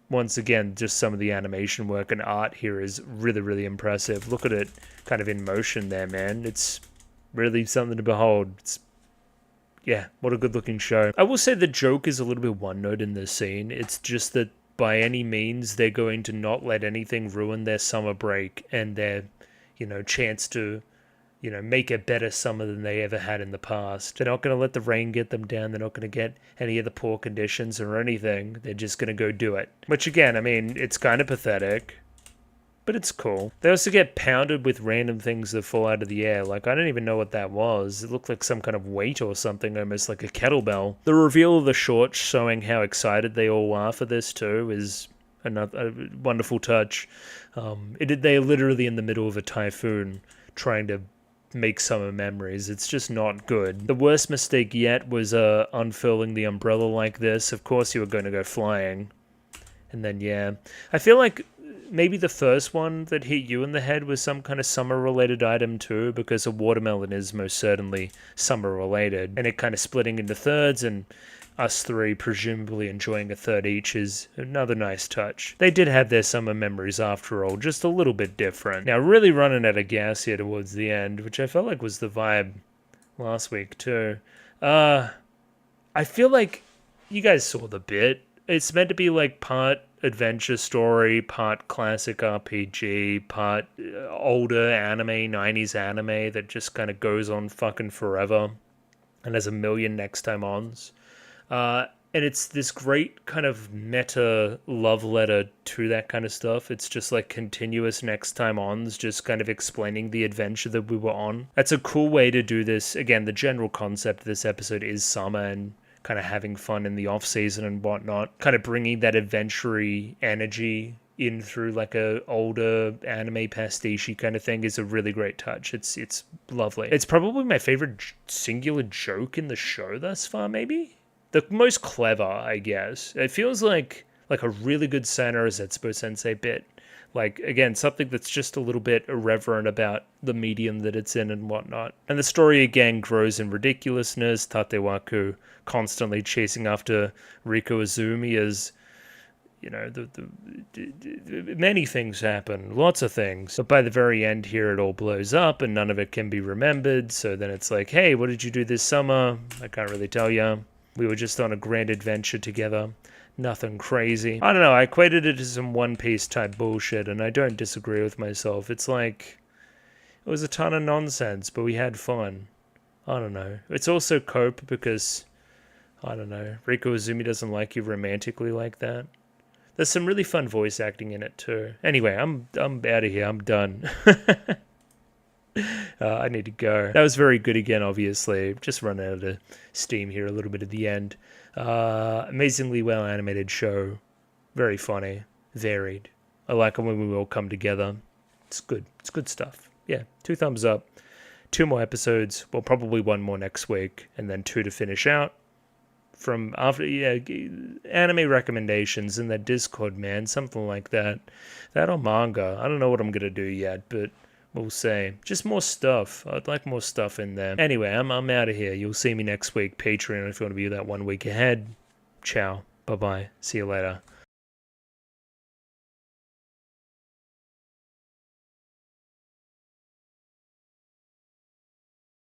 Once again, just some of the animation work and art here is really, really impressive. Look at it kind of in motion there, man. It's really something to behold. Yeah, what a good looking show. I will say the joke is a little bit one note in this scene. It's just that by any means, they're going to not let anything ruin their summer break and their, you know, chance to, you know, make a better summer than they ever had in the past. They're not going to let the rain get them down. They're not going to get any of the poor conditions or anything. They're just going to go do it. Which again, I mean, it's kind of pathetic. but it's cool. They also get pounded with random things that fall out of the air. Like, I don't even know what that was. It looked like some kind of weight or something, almost like a kettlebell. The reveal of the shorts showing how excited they all are for this too is another wonderful touch. They're literally in the middle of a typhoon trying to make summer memories. It's just not good. The worst mistake yet was unfurling the umbrella like this. Of course you were going to go flying. And then, yeah. I feel like maybe the first one that hit you in the head was some kind of summer-related item too, because a watermelon is most certainly summer-related. And it kind of splitting into thirds, and us three presumably enjoying a third each is another nice touch. They did have their summer memories after all, just a little bit different. Now, really running out of gas here towards the end, which I felt like was the vibe last week too. I feel like you guys saw the bit. It's meant to be like part adventure story, part classic RPG, part older anime, 90s anime that just kind of goes on fucking forever and has a million next time ons. And it's this great kind of meta love letter to that kind of stuff. It's just like continuous next time ons, just kind of explaining the adventure that we were on. That's a cool way to do this. Again, the general concept of this episode is summer and kind of having fun in the off season and whatnot, kind of bringing that adventure-y energy in through like a older anime pastiche kind of thing is a really great touch. It's lovely. It's probably my favorite singular joke in the show thus far, maybe? The most clever, I guess. It feels like a really good Sana Zetsubo Sensei bit. Like, again, something that's just a little bit irreverent about the medium that it's in and whatnot. And the story, again, grows in ridiculousness. Tatewaku constantly chasing after Riko Izumi as, you know, many things happen. Lots of things. But by the very end here, it all blows up and none of it can be remembered. So then it's like, hey, what did you do this summer? I can't really tell you. We were just on a grand adventure together. Nothing crazy. I don't know, I equated it to some One Piece type bullshit, and I don't disagree with myself. It's like, it was a ton of nonsense, but we had fun. I don't know. It's also cope because, I don't know, Riko Izumi doesn't like you romantically like that. There's some really fun voice acting in it too. Anyway, I'm out of here. I'm done. I need to go. That was very good again, obviously. Just run out of steam here a little bit at the end. Amazingly well animated show. Very funny. Varied. I like it when we all come together. It's good. It's good stuff. Yeah, 2 thumbs up. 2 more episodes. Well, probably 1 more next week. And then 2 to finish out. From after, yeah, anime recommendations in that Discord, man. Something like that. That or manga. I don't know what I'm going to do yet, but we'll see. Just more stuff. I'd like more stuff in there. Anyway, I'm out of here. You'll see me next week. Patreon if you want to be that 1 week ahead. Ciao. Bye-bye. See you later.